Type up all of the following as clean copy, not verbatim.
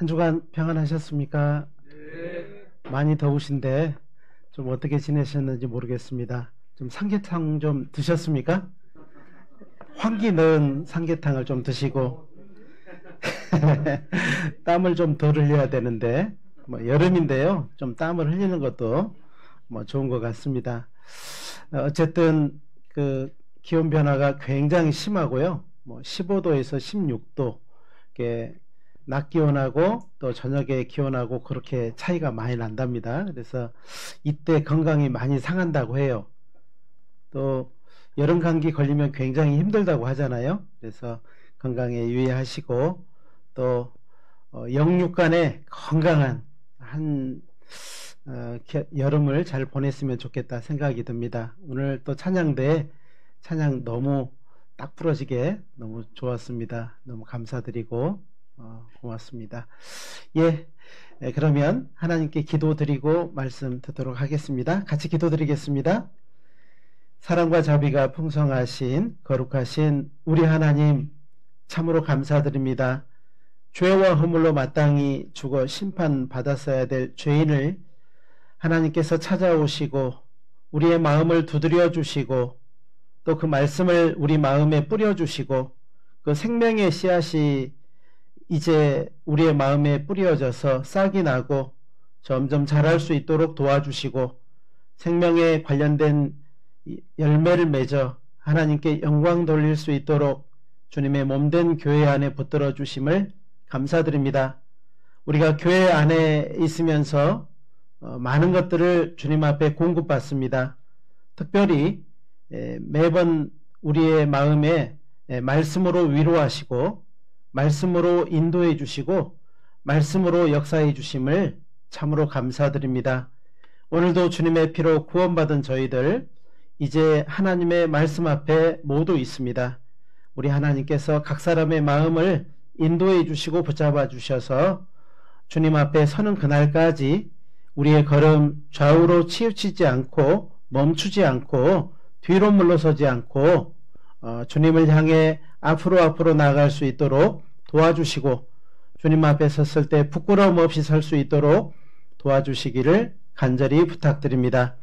한 주간 평안하셨습니까? 네. 많이 더우신데 좀 어떻게 지내셨는지 모르겠습니다. 좀 삼계탕 좀 드셨습니까? 환기 넣은 삼계탕을 좀 드시고 땀을 좀 덜 흘려야 되는데 뭐 여름인데요. 좀 땀을 흘리는 것도 뭐 좋은 것 같습니다. 어쨌든 그 기온 변화가 굉장히 심하고요. 뭐 15도에서 16도 이렇게 낮 기온하고 또 저녁의 기온하고 그렇게 차이가 많이 난답니다. 그래서 이때 건강이 많이 상한다고 해요. 또 여름 감기 걸리면 굉장히 힘들다고 하잖아요. 그래서 건강에 유의하시고 또 영육간에 건강한 여름을 잘 보냈으면 좋겠다 생각이 듭니다. 오늘 또 찬양대에 찬양 너무 딱 부러지게 너무 좋았습니다. 너무 감사드리고 고맙습니다. 그러면 하나님께 기도드리고 말씀 듣도록 하겠습니다. 같이 기도드리겠습니다. 사랑과 자비가 풍성하신 거룩하신 우리 하나님 참으로 감사드립니다. 죄와 허물로 마땅히 죽어 심판받았어야 될 죄인을 하나님께서 찾아오시고 우리의 마음을 두드려 주시고 또 그 말씀을 우리 마음에 뿌려 주시고 그 생명의 씨앗이 이제 우리의 마음에 뿌려져서 싹이 나고 점점 자랄 수 있도록 도와주시고 생명에 관련된 열매를 맺어 하나님께 영광 돌릴 수 있도록 주님의 몸된 교회 안에 붙들어 주심을 감사드립니다. 우리가 교회 안에 있으면서 많은 것들을 주님 앞에 공급받습니다. 특별히 매번 우리의 마음에 말씀으로 위로하시고 말씀으로 인도해 주시고 말씀으로 역사해 주심을 참으로 감사드립니다. 오늘도 주님의 피로 구원받은 저희들 이제 하나님의 말씀 앞에 모두 있습니다. 우리 하나님께서 각 사람의 마음을 인도해 주시고 붙잡아 주셔서 주님 앞에 서는 그날까지 우리의 걸음 좌우로 치우치지 않고 멈추지 않고 뒤로 물러서지 않고 주님을 향해 앞으로 나아갈 수 있도록 도와주시고 주님 앞에 섰을 때 부끄러움 없이 설 수 있도록 도와주시기를 간절히 부탁드립니다.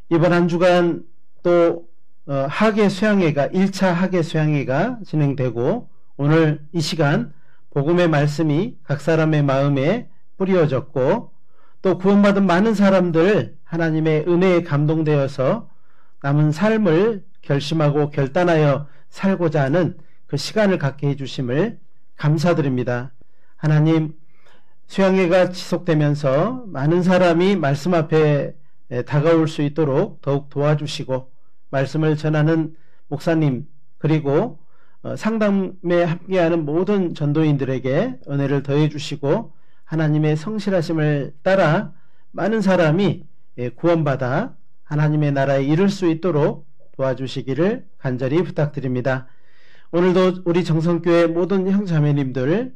이번 한 주간 또 학예 수양회가 1차 학예 수양회가 진행되고 오늘 이 시간 복음의 말씀이 각 사람의 마음에 뿌려졌고 또 구원받은 많은 사람들 하나님의 은혜에 감동되어서 남은 삶을 결심하고 결단하여 살고자 하는 그 시간을 갖게 해주심을 감사드립니다. 하나님 수양회가 지속되면서 많은 사람이 말씀 앞에 다가올 수 있도록 더욱 도와주시고 말씀을 전하는 목사님 그리고 상담에 함께하는 모든 전도인들에게 은혜를 더해 주시고 하나님의 성실하심을 따라 많은 사람이 구원받아 하나님의 나라에 이를 수 있도록 도와주시기를 간절히 부탁드립니다. 오늘도 우리 정성교회 모든 형제자매님들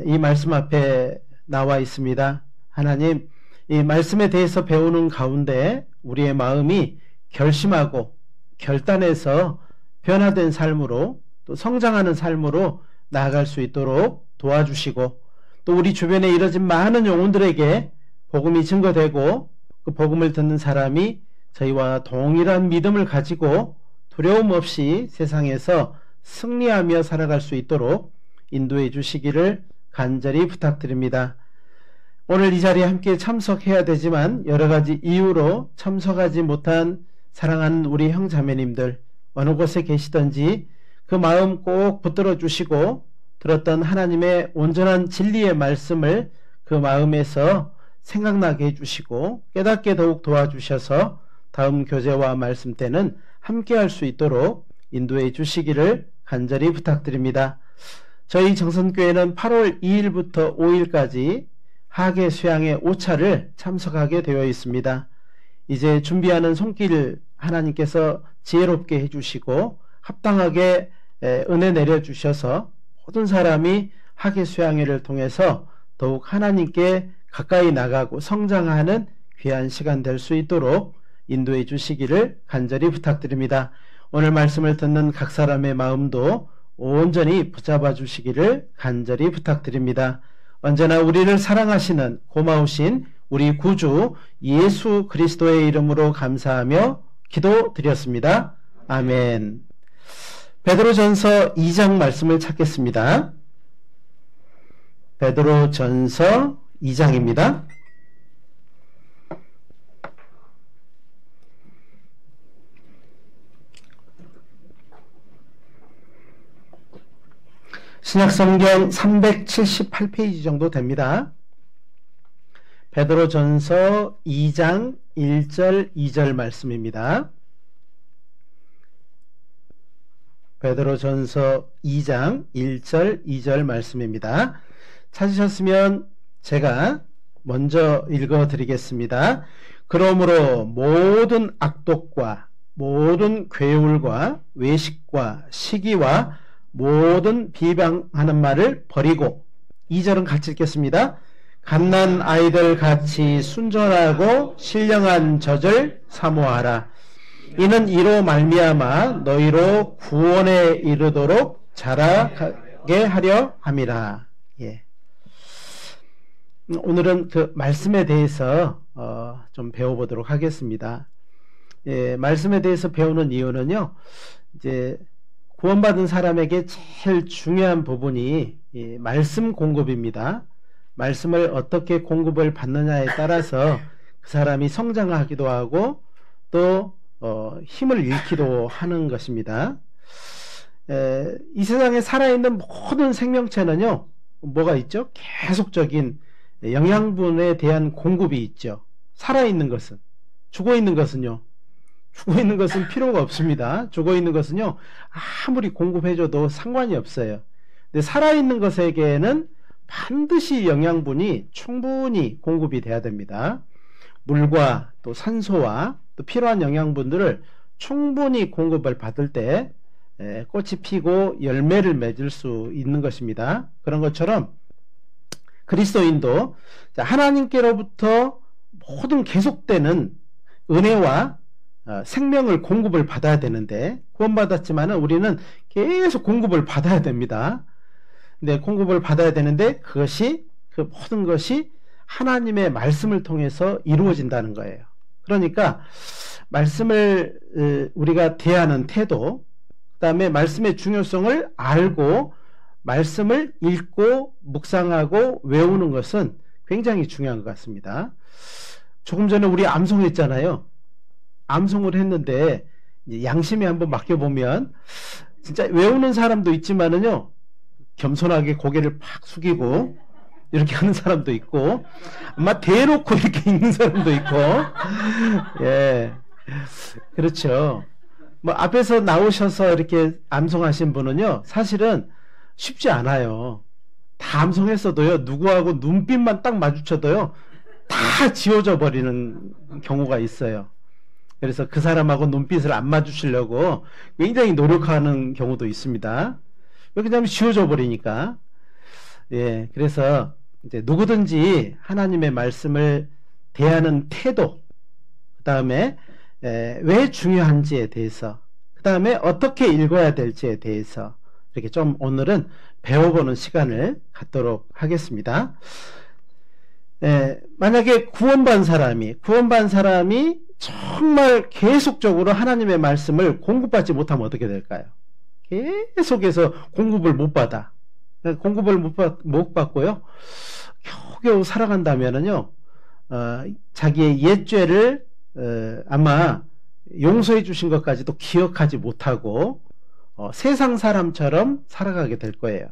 이 말씀 앞에 나와 있습니다. 하나님 이 말씀에 대해서 배우는 가운데 우리의 마음이 결심하고 결단해서 변화된 삶으로 또 성장하는 삶으로 나아갈 수 있도록 도와주시고 또 우리 주변에 이뤄진 많은 영혼들에게 복음이 증거되고 그 복음을 듣는 사람이 저희와 동일한 믿음을 가지고 두려움 없이 세상에서 승리하며 살아갈 수 있도록 인도해 주시기를 간절히 부탁드립니다. 오늘 이 자리에 함께 참석해야 되지만 여러 가지 이유로 참석하지 못한 사랑하는 우리 형자매님들 어느 곳에 계시든지 그 마음 꼭 붙들어 주시고 들었던 하나님의 온전한 진리의 말씀을 그 마음에서 생각나게 해주시고 깨닫게 더욱 도와주셔서 다음 교제와 말씀 때는 함께 할 수 있도록 인도해 주시기를 간절히 부탁드립니다. 저희 정선교회는 8월 2일부터 5일까지 학예 수양회 5차를 참석하게 되어 있습니다. 이제 준비하는 손길 하나님께서 지혜롭게 해주시고 합당하게 은혜 내려주셔서 모든 사람이 학예 수양회를 통해서 더욱 하나님께 가까이 나가고 성장하는 귀한 시간 될 수 있도록 인도해 주시기를 간절히 부탁드립니다. 오늘 말씀을 듣는 각 사람의 마음도 온전히 붙잡아 주시기를 간절히 부탁드립니다. 언제나 우리를 사랑하시는 고마우신 우리 구주 예수 그리스도의 이름으로 감사하며 기도드렸습니다. 아멘. 베드로전서 2장 말씀을 찾겠습니다. 베드로전서 2장입니다. 신약성경 378페이지 정도 됩니다. 베드로전서 2장 1절 2절 말씀입니다. 베드로전서 2장 1절 2절 말씀입니다. 찾으셨으면 제가 먼저 읽어드리겠습니다. 그러므로 모든 악독과 모든 괴울과 외식과 시기와 모든 비방하는 말을 버리고 2절은 같이 읽겠습니다. 갓난 아이들 같이 순전하고 신령한 젖을 사모하라. 이는 이로 말미암아 너희로 구원에 이르도록 자라게 하려 함이라. 예. 오늘은 그 말씀에 대해서 좀 배워보도록 하겠습니다. 예, 말씀에 대해서 배우는 이유는요, 이제 구원받은 사람에게 제일 중요한 부분이 이 말씀 공급입니다. 말씀을 어떻게 공급을 받느냐에 따라서 그 사람이 성장하기도 하고 또 힘을 잃기도 하는 것입니다. 이 세상에 살아있는 모든 생명체는요, 뭐가 있죠? 계속적인 영양분에 대한 공급이 있죠. 살아있는 것은. 죽어있는 것은요, 죽어있는 것은 필요가 없습니다. 죽어있는 것은요, 아무리 공급해줘도 상관이 없어요. 근데 살아있는 것에게는 반드시 영양분이 충분히 공급이 돼야 됩니다. 물과 또 산소와 또 필요한 영양분들을 충분히 공급을 받을 때 꽃이 피고 열매를 맺을 수 있는 것입니다. 그런 것처럼 그리스도인도 하나님께로부터 모든 계속되는 은혜와 생명을 공급을 받아야 되는데, 구원받았지만 우리는 계속 공급을 받아야 됩니다. 근데 공급을 받아야 되는데 그것이, 그 모든 것이 하나님의 말씀을 통해서 이루어진다는 거예요. 그러니까 말씀을 우리가 대하는 태도, 그 다음에 말씀의 중요성을 알고 말씀을 읽고 묵상하고 외우는 것은 굉장히 중요한 것 같습니다. 조금 전에 우리 암송했잖아요. 암송을 했는데 양심에 한번 맡겨보면 진짜 외우는 사람도 있지만은요, 겸손하게 고개를 팍 숙이고 이렇게 하는 사람도 있고, 아마 대놓고 이렇게 읽는 사람도 있고, 예, 그렇죠. 뭐 앞에서 나오셔서 이렇게 암송하신 분은요, 사실은 쉽지 않아요. 다 암송했어도요, 누구하고 눈빛만 딱 마주쳐도요, 다 지워져 버리는 경우가 있어요. 그래서 그 사람하고 눈빛을 안 마주치려고 굉장히 노력하는 경우도 있습니다. 왜냐하면 지워져 버리니까. 예, 그래서 이제 누구든지 하나님의 말씀을 대하는 태도, 그 다음에 왜 중요한지에 대해서, 그 다음에 어떻게 읽어야 될지에 대해서 이렇게 좀 오늘은 배워보는 시간을 갖도록 하겠습니다. 만약에 구원받은 사람이 정말 계속적으로 하나님의 말씀을 공급받지 못하면 어떻게 될까요? 계속해서 공급을 못 받아. 공급을 못 받고요, 겨우겨우 살아간다면은요, 자기의 옛죄를 아마 용서해 주신 것까지도 기억하지 못하고 세상 사람처럼 살아가게 될 거예요.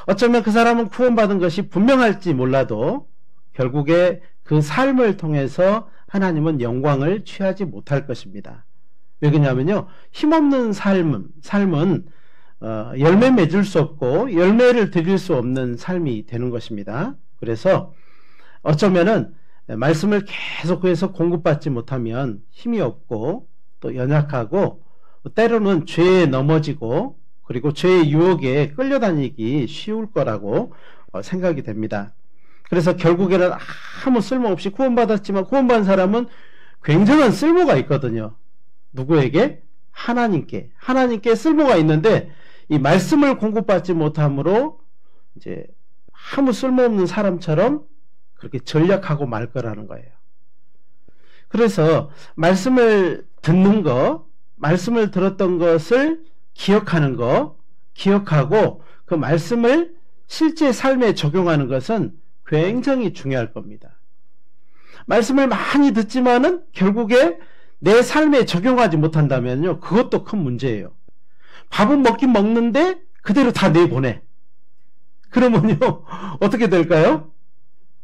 어쩌면 그 사람은 구원받은 것이 분명할지 몰라도 결국에 그 삶을 통해서 하나님은 영광을 취하지 못할 것입니다. 왜 그러냐면요, 힘없는 삶은 열매 맺을 수 없고 열매를 드릴 수 없는 삶이 되는 것입니다. 그래서 어쩌면은 말씀을 계속해서 공급받지 못하면 힘이 없고 또 연약하고 때로는 죄에 넘어지고 그리고 죄의 유혹에 끌려다니기 쉬울 거라고 생각이 됩니다. 그래서 결국에는 아무 쓸모없이 구원받았지만 구원받은 사람은 굉장한 쓸모가 있거든요. 누구에게? 하나님께 쓸모가 있는데 이 말씀을 공급받지 못함으로 이제 아무 쓸모없는 사람처럼 그렇게 전략하고 말 거라는 거예요. 그래서 말씀을 듣는 거, 말씀을 들었던 것을 기억하는 거, 기억하고 그 말씀을 실제 삶에 적용하는 것은 굉장히 중요할 겁니다. 말씀을 많이 듣지만은 결국에 내 삶에 적용하지 못한다면요, 그것도 큰 문제예요. 밥은 먹긴 먹는데 그대로 다 내보내. 그러면요, 어떻게 될까요?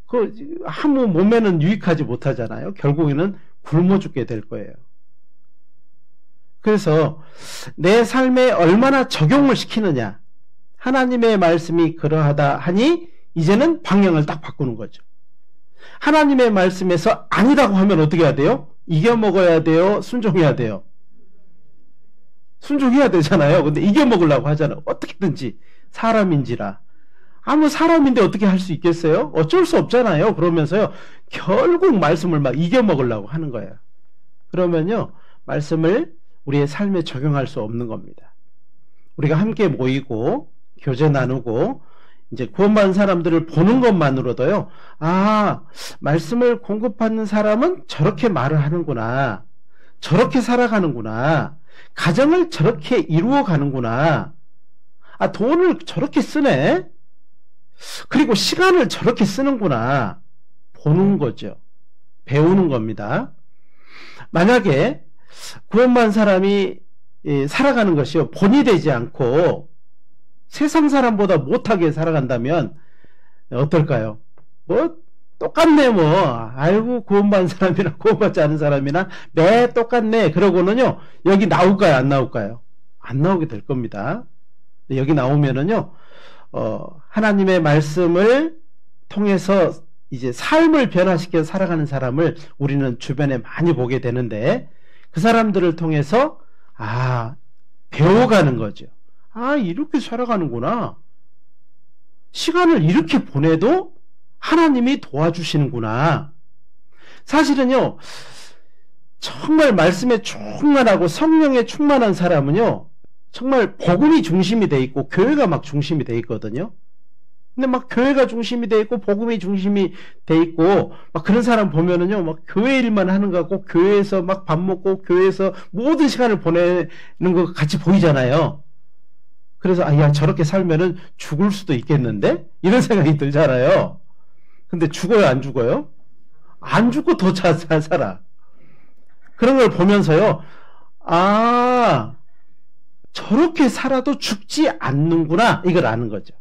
그 아무 몸에는 유익하지 못하잖아요. 결국에는 굶어 죽게 될 거예요. 그래서 내 삶에 얼마나 적용을 시키느냐, 하나님의 말씀이 그러하다 하니 이제는 방향을 딱 바꾸는 거죠. 하나님의 말씀에서 아니라고 하면 어떻게 해야 돼요? 이겨 먹어야 돼요? 순종해야 돼요? 순종해야 되잖아요. 근데 이겨 먹으려고 하잖아요. 어떻게든지 사람인지라. 아무 사람인데 어떻게 할 수 있겠어요? 어쩔 수 없잖아요. 그러면서요, 결국 말씀을 막 이겨 먹으려고 하는 거예요. 그러면요, 말씀을 우리의 삶에 적용할 수 없는 겁니다. 우리가 함께 모이고 교제 나누고 이제 구원받은 사람들을 보는 것만으로도요, 아, 말씀을 공급하는 사람은 저렇게 말을 하는구나, 저렇게 살아가는구나, 가정을 저렇게 이루어가는구나, 아, 돈을 저렇게 쓰네, 그리고 시간을 저렇게 쓰는구나, 보는 거죠. 배우는 겁니다. 만약에 구원받은 사람이 살아가는 것이요, 본이 되지 않고 세상 사람보다 못하게 살아간다면 어떨까요? 뭐 똑같네, 뭐 아이고 구원받은 사람이나 구원받지 않은 사람이나 매 똑같네, 그러고는요 여기 나올까요, 안 나올까요? 안 나오게 될 겁니다. 여기 나오면은요 하나님의 말씀을 통해서 이제 삶을 변화시켜 살아가는 사람을 우리는 주변에 많이 보게 되는데, 그 사람들을 통해서 배워가는 거죠. 이렇게 살아가는구나, 시간을 이렇게 보내도 하나님이 도와주시는구나. 사실은요, 정말 말씀에 충만하고 성령에 충만한 사람은요, 정말 복음이 중심이 돼 있고 교회가 막 중심이 돼 있거든요. 근데 막 교회가 중심이 돼 있고 복음이 중심이 돼 있고 막 그런 사람 보면은요, 막 교회 일만 하는 것 같고 교회에서 막 밥 먹고 교회에서 모든 시간을 보내는 것 같이 보이잖아요. 그래서 야, 저렇게 살면은 죽을 수도 있겠는데, 이런 생각이 들잖아요. 근데 죽어요, 안 죽어요? 안 죽고 더 잘 살아. 그런 걸 보면서요, 저렇게 살아도 죽지 않는구나, 이걸 아는 거죠.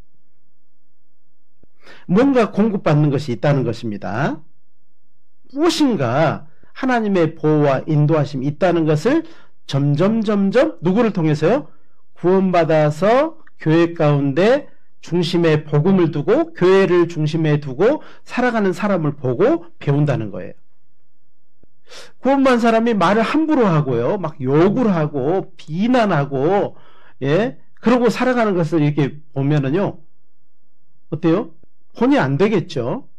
뭔가 공급받는 것이 있다는 것입니다. 무엇인가 하나님의 보호와 인도하심이 있다는 것을 점점 누구를 통해서요? 구원받아서 교회 가운데 중심에 복음을 두고 교회를 중심에 두고 살아가는 사람을 보고 배운다는 거예요. 구원받은 사람이 말을 함부로 하고요, 막 욕을 하고 비난하고, 그러고 살아가는 것을 이렇게 보면은요, 어때요? 본이 안 되겠죠.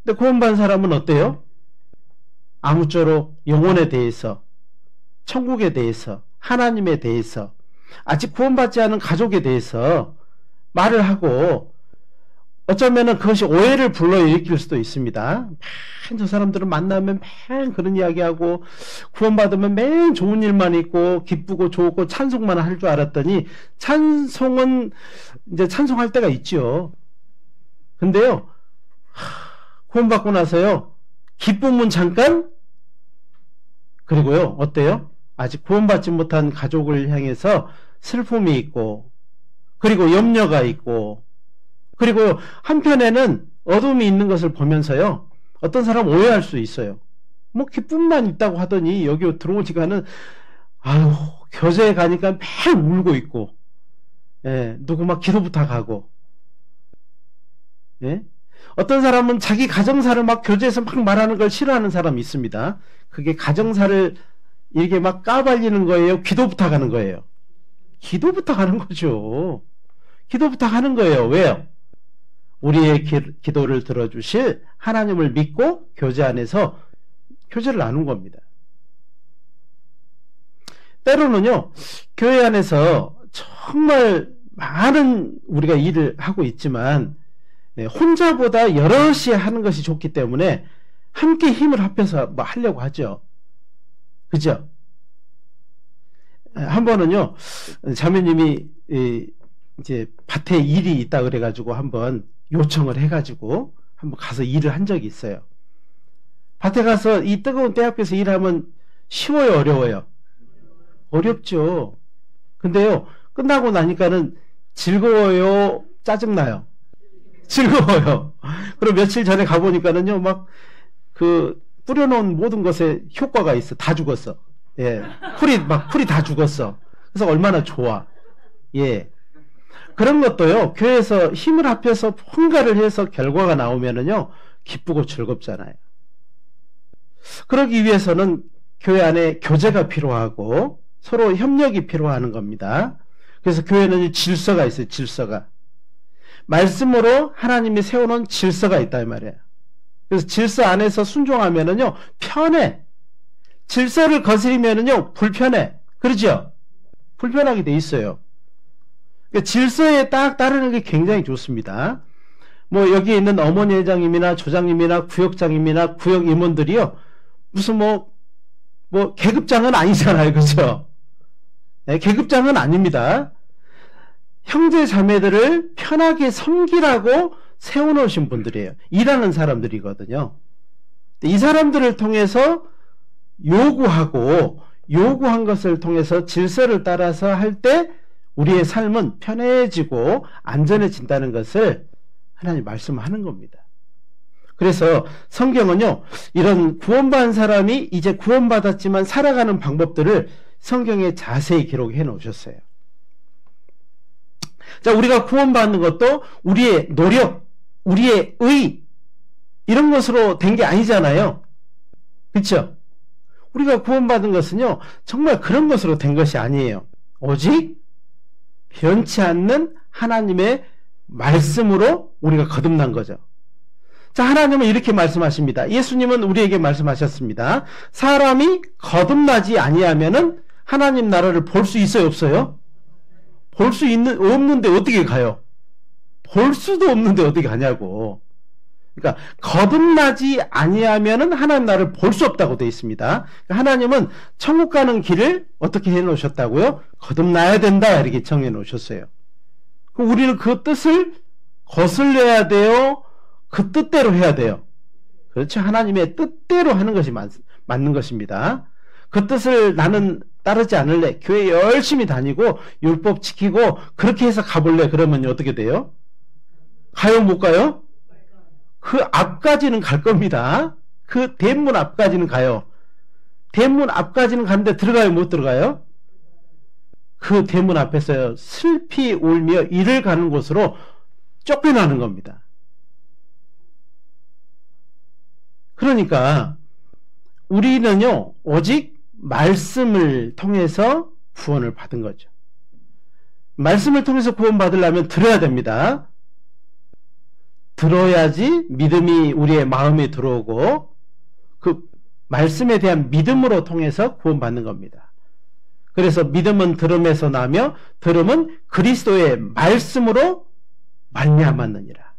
근데 구원받은 사람은 어때요? 아무쪼록 영혼에 대해서, 천국에 대해서, 하나님에 대해서, 아직 구원받지 않은 가족에 대해서 말을 하고, 어쩌면은 그것이 오해를 불러일으킬 수도 있습니다. 맨 저 사람들은 만나면 맨 그런 이야기하고 구원받으면 맨 좋은 일만 있고 기쁘고 좋고 찬송만 할 줄 알았더니, 찬송은 이제 찬송할 때가 있죠. 근데요, 구원받고 나서요, 기쁨은 잠깐, 그리고요, 어때요? 아직 구원받지 못한 가족을 향해서 슬픔이 있고, 그리고 염려가 있고, 그리고 한편에는 어둠이 있는 것을 보면서요, 어떤 사람 오해할 수 있어요. 뭐 기쁨만 있다고 하더니 여기 들어오니까는 교제에 가니까 매일 울고 있고, 누구 막 기도 부탁하고, 어떤 사람은 자기 가정사를 막 교제에서 막 말하는 걸 싫어하는 사람이 있습니다. 그게 가정사를 이렇게 막 까발리는 거예요, 기도 부탁하는 거예요? 기도 부탁하는 거죠. 기도 부탁하는 거예요. 왜요? 우리의 기도를 들어주실 하나님을 믿고 교제 안에서 교제를 나눈 겁니다. 때로는요, 교회 안에서 정말 많은 우리가 일을 하고 있지만 혼자보다 여럿이 하는 것이 좋기 때문에 함께 힘을 합해서 뭐 하려고 하죠. 그죠? 한 번은요, 자매님이 이제 밭에 일이 있다 그래가지고 한번 요청을 해가지고 한번 가서 일을 한 적이 있어요. 밭에 가서 이 뜨거운 때 앞에서 일하면 쉬워요, 어려워요? 어렵죠. 근데요, 끝나고 나니까는 즐거워요, 짜증나요? 즐거워요. 그럼 며칠 전에 가보니까는요, 막 그 뿌려놓은 모든 것에 효과가 있어. 다 죽었어. 예. 풀이 다 죽었어. 그래서 얼마나 좋아. 예. 그런 것도요, 교회에서 힘을 합해서 뭔가를 해서 결과가 나오면은요, 기쁘고 즐겁잖아요. 그러기 위해서는 교회 안에 교제가 필요하고 서로 협력이 필요한 겁니다. 그래서 교회는 질서가 있어요, 질서가. 말씀으로 하나님이 세워놓은 질서가 있다, 이 말이에요. 그래서 질서 안에서 순종하면은요, 편해. 질서를 거스리면은요, 불편해. 그러죠? 불편하게 돼 있어요. 그러니까 질서에 딱 따르는 게 굉장히 좋습니다. 뭐, 여기에 있는 어머니 회장님이나 조장님이나 구역장님이나 구역 임원들이요, 무슨 계급장은 아니잖아요. 그죠? 네, 계급장은 아닙니다. 형제 자매들을 편하게 섬기라고 세워놓으신 분들이에요. 일하는 사람들이거든요. 이 사람들을 통해서 요구한 것을 통해서 질서를 따라서 할 때 우리의 삶은 편해지고 안전해진다는 것을 하나님 말씀하는 겁니다. 그래서 성경은요, 이런 구원받은 사람이 이제 구원받았지만 살아가는 방법들을 성경에 자세히 기록해 놓으셨어요. 자, 우리가 구원받는 것도 우리의 노력, 우리의 의, 이런 것으로 된 게 아니잖아요. 그렇죠? 우리가 구원받은 것은요, 정말 그런 것으로 된 것이 아니에요. 오직 변치 않는 하나님의 말씀으로 우리가 거듭난 거죠. 자, 하나님은 이렇게 말씀하십니다. 예수님은 우리에게 말씀하셨습니다. 사람이 거듭나지 아니하면은 하나님 나라를 볼 수 있어요, 없어요? 볼 수 없는데 어떻게 가요? 볼 수도 없는데 어떻게 가냐고. 그러니까 거듭나지 아니하면은 하나님 나라를 볼 수 없다고 되어 있습니다. 그러니까 하나님은 천국 가는 길을 어떻게 해 놓으셨다고요? 거듭나야 된다, 이렇게 정해 놓으셨어요. 그럼 우리는 그 뜻을 거슬려야 돼요? 그 뜻대로 해야 돼요? 그렇죠. 하나님의 뜻대로 하는 것이 맞는 것입니다. 그 뜻을 나는 따르지 않을래. 교회 열심히 다니고 율법 지키고 그렇게 해서 가볼래. 그러면 어떻게 돼요? 가요, 못 가요? 그 앞까지는 갈 겁니다. 그 대문 앞까지는 가요. 대문 앞까지는 가는데 들어가요, 못 들어가요? 그 대문 앞에서 슬피 울며 이를 가는 곳으로 쫓겨나는 겁니다. 그러니까 우리는요, 오직 말씀을 통해서 구원을 받은 거죠. 말씀을 통해서 구원 받으려면 들어야 됩니다. 들어야지 믿음이 우리의 마음에 들어오고 그 말씀에 대한 믿음으로 통해서 구원 받는 겁니다. 그래서 믿음은 들음에서 나며 들음은 그리스도의 말씀으로 말미암았느니라.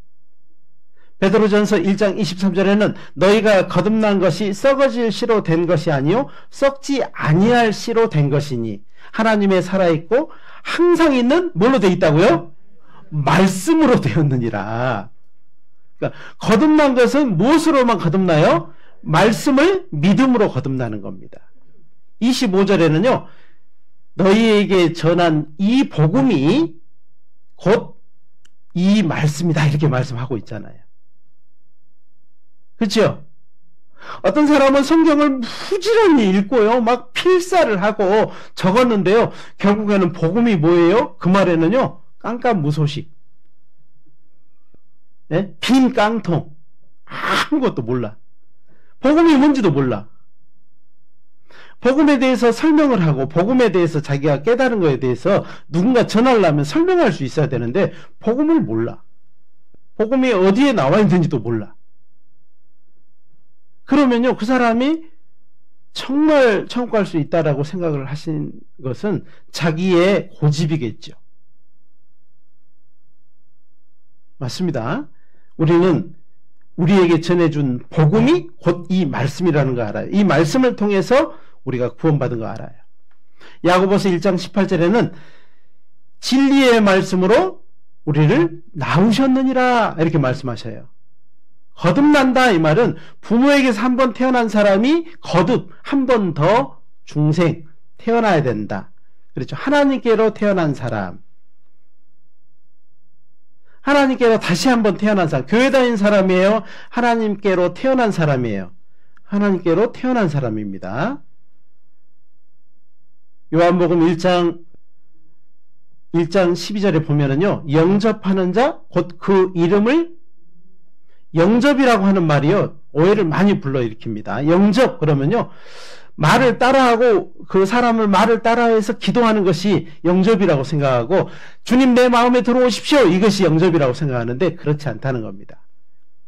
베드로전서 1장 23절에는 너희가 거듭난 것이 썩어질 씨로 된 것이 아니요 썩지 아니할 씨로 된 것이니 하나님의 살아있고 항상 있는 뭘로 되어 있다고요? 말씀으로 되었느니라. 그러니까 거듭난 것은 무엇으로만 거듭나요? 말씀을 믿음으로 거듭나는 겁니다. 25절에는요. 너희에게 전한 이 복음이 곧 이 말씀이다, 이렇게 말씀하고 있잖아요. 그렇죠? 어떤 사람은 성경을 부지런히 읽고요, 막 필사를 하고 적었는데요, 결국에는 복음이 뭐예요? 그 말에는요, 깜깜무소식, 네? 빈 깡통, 아무것도 몰라. 복음이 뭔지도 몰라. 복음에 대해서 설명을 하고 복음에 대해서 자기가 깨달은 거에 대해서 누군가 전하려면 설명할 수 있어야 되는데 복음을 몰라. 복음이 어디에 나와 있는지도 몰라. 그러면요, 그 사람이 정말 천국 갈 수 있다라고 생각을 하신 것은 자기의 고집이겠죠. 맞습니다. 우리는 우리에게 전해준 복음이 곧 이 말씀이라는 거 알아요. 이 말씀을 통해서 우리가 구원받은 거 알아요. 야고보서 1장 18절에는 진리의 말씀으로 우리를 낳으셨느니라 이렇게 말씀하셔요. 거듭난다 이 말은 부모에게서 한 번 태어난 사람이 거듭 한 번 더 중생 태어나야 된다. 그렇죠. 하나님께로 태어난 사람, 하나님께로 다시 한번 태어난 사람, 교회 다닌 사람이에요? 하나님께로 태어난 사람이에요? 하나님께로 태어난 사람입니다. 요한복음 1장 12절에 보면은요, 영접하는 자, 곧 그 이름을, 영접이라고 하는 말이요, 오해를 많이 불러일으킵니다. 영접, 그러면요, 말을 따라하고 그 사람을 말을 따라해서 기도하는 것이 영접이라고 생각하고 주님 내 마음에 들어오십시오 이것이 영접이라고 생각하는데 그렇지 않다는 겁니다.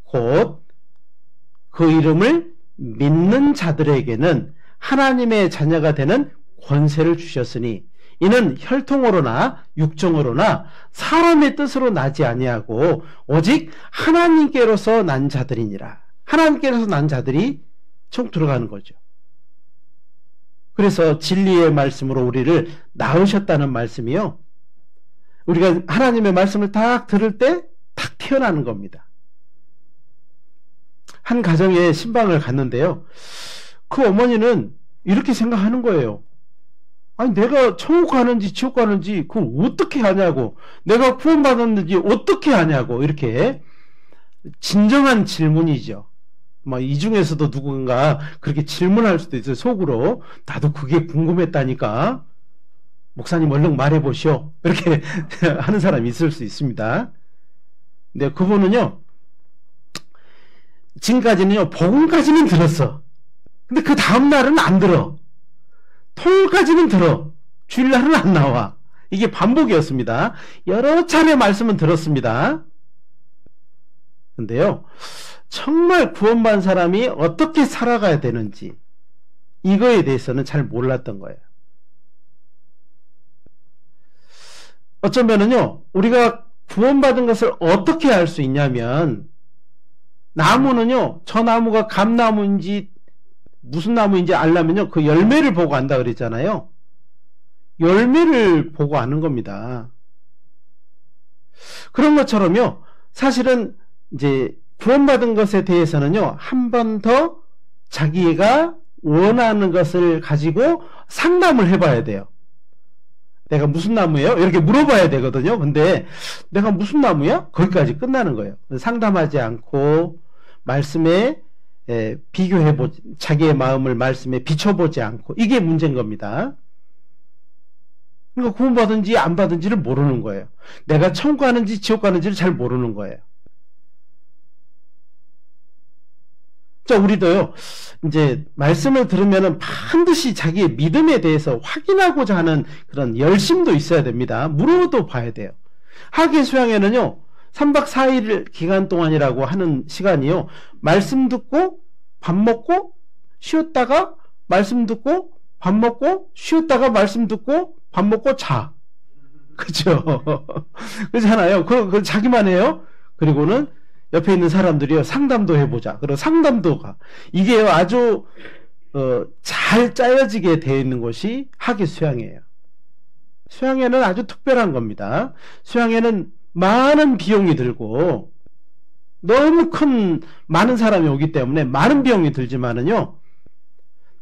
곧 그 이름을 믿는 자들에게는 하나님의 자녀가 되는 권세를 주셨으니 이는 혈통으로나 육정으로나 사람의 뜻으로 나지 아니하고 오직 하나님께로서 난 자들이니라. 하나님께로서 난 자들이 총 들어가는 거죠. 그래서 진리의 말씀으로 우리를 낳으셨다는 말씀이요. 우리가 하나님의 말씀을 딱 들을 때 탁 태어나는 겁니다. 한 가정에 신방을 갔는데요. 그 어머니는 이렇게 생각하는 거예요. 아니 내가 천국 가는지 지옥 가는지 그걸 어떻게 하냐고, 내가 구원받았는지 어떻게 하냐고, 이렇게 진정한 질문이죠. 이 중에서도 누군가 그렇게 질문할 수도 있어요. 속으로 나도 그게 궁금했다니까 목사님 얼른 말해보시오 이렇게 하는 사람이 있을 수 있습니다. 근데 그분은요, 지금까지는요 복음까지는 들었어. 근데 그 다음날은 안 들어. 토요일까지는 들어. 주일날은 안 나와. 이게 반복이었습니다. 여러 차례 말씀은 들었습니다. 근데요, 정말 구원받은 사람이 어떻게 살아가야 되는지 이거에 대해서는 잘 몰랐던 거예요. 어쩌면은요, 우리가 구원받은 것을 어떻게 알 수 있냐면, 나무는요, 저 나무가 감나무인지 무슨 나무인지 알려면요, 그 열매를 보고 안다 그랬잖아요. 열매를 보고 아는 겁니다. 그런 것처럼요, 사실은 이제 구원받은 것에 대해서는요, 한 번 더 자기가 원하는 것을 가지고 상담을 해봐야 돼요. 내가 무슨 나무예요? 이렇게 물어봐야 되거든요. 근데 내가 무슨 나무야? 거기까지 끝나는 거예요. 상담하지 않고 말씀에 비교해보지, 자기의 마음을 말씀에 비춰보지 않고, 이게 문제인 겁니다. 그러니까 구원받은지 안 받은지를 모르는 거예요. 내가 천국 가는지 지옥 가는지를 잘 모르는 거예요. 자, 우리도요, 이제 말씀을 들으면은 반드시 자기의 믿음에 대해서 확인하고자 하는 그런 열심도 있어야 됩니다. 물어도 봐야 돼요. 학예 수양회는요, 3박 4일 기간 동안이라고 하는 시간이요, 말씀 듣고 밥 먹고 쉬었다가 말씀 듣고 밥 먹고 쉬었다가 말씀 듣고 밥 먹고 자. 그죠? 그렇잖아요. 그거 자기만 해요. 그리고는 옆에 있는 사람들이요, 상담도 해보자. 그리고 상담도 가. 이게 아주 잘 짜여지게 되어 있는 것이 학예 수양회예요. 수양회는 아주 특별한 겁니다. 수양회는 많은 비용이 들고 너무 많은 사람이 오기 때문에 많은 비용이 들지만은요,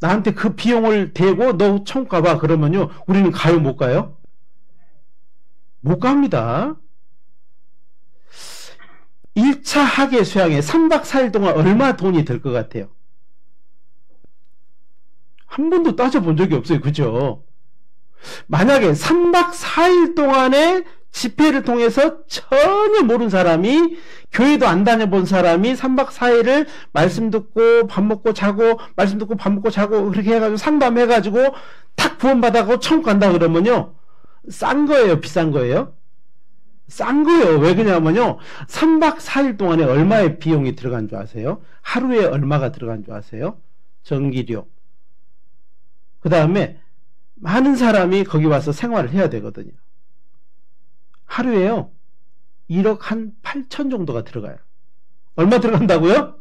나한테 그 비용을 대고 너 천국 가봐 그러면요, 우리는 가요 못 가요? 못 갑니다. 1차 학예 수양회 3박 4일 동안 얼마 돈이 들 것 같아요? 한 번도 따져본 적이 없어요. 그죠? 만약에 3박 4일 동안의 집회를 통해서 전혀 모르는 사람이, 교회도 안 다녀본 사람이 3박 4일을 말씀 듣고 밥 먹고 자고 말씀 듣고 밥 먹고 자고 그렇게 해가지고 상담해가지고 탁 구원받아고 천국 간다 그러면요, 싼 거예요? 비싼 거예요? 싼 거예요. 왜 그러냐면요, 3박 4일 동안에 얼마의 비용이 들어간 줄 아세요? 하루에 얼마가 들어간 줄 아세요? 전기료. 그 다음에 많은 사람이 거기 와서 생활을 해야 되거든요. 하루에요, 1억 한 8천 정도가 들어가요. 얼마 들어간다고요?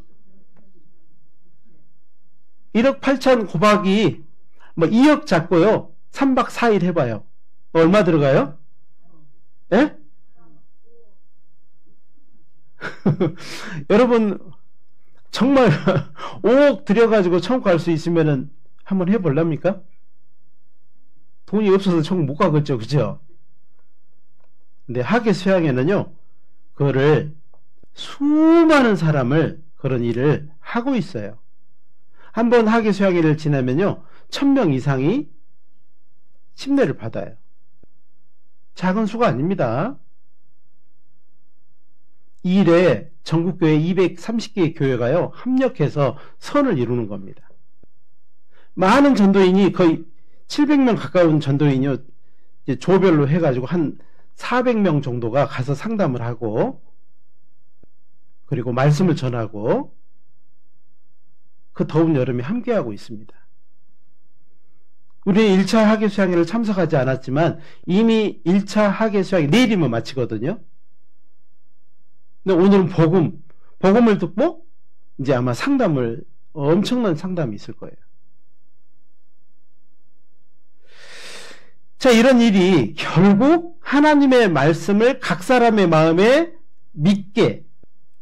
1억 8천 곱하기 뭐 2억 잡고요. 3박 4일 해봐요. 얼마 들어가요? 예? 여러분 정말 5억 들여가지고 천국 갈 수 있으면은 한번 해볼랍니까? 돈이 없어서 천국 못 가겠죠, 그죠? 근데 학예 수양회는요, 그거를 수많은 사람을 그런 일을 하고 있어요. 한번 학예 수양회를 지나면요, 1000명 이상이 침례를 받아요. 작은 수가 아닙니다. 이 일에 전국교회 230개의 교회가요, 합력해서 선을 이루는 겁니다. 많은 전도인이 거의 700명 가까운 전도인이요, 이제 조별로 해가지고 한 400명 정도가 가서 상담을 하고, 그리고 말씀을 전하고, 그 더운 여름에 함께하고 있습니다. 우리 1차 학예수양회를 참석하지 않았지만 이미 1차 학예수양회 내일이면 마치거든요. 근데 오늘은 복음을 듣고 이제 아마 엄청난 상담이 있을 거예요. 자, 이런 일이 결국 하나님의 말씀을 각 사람의 마음에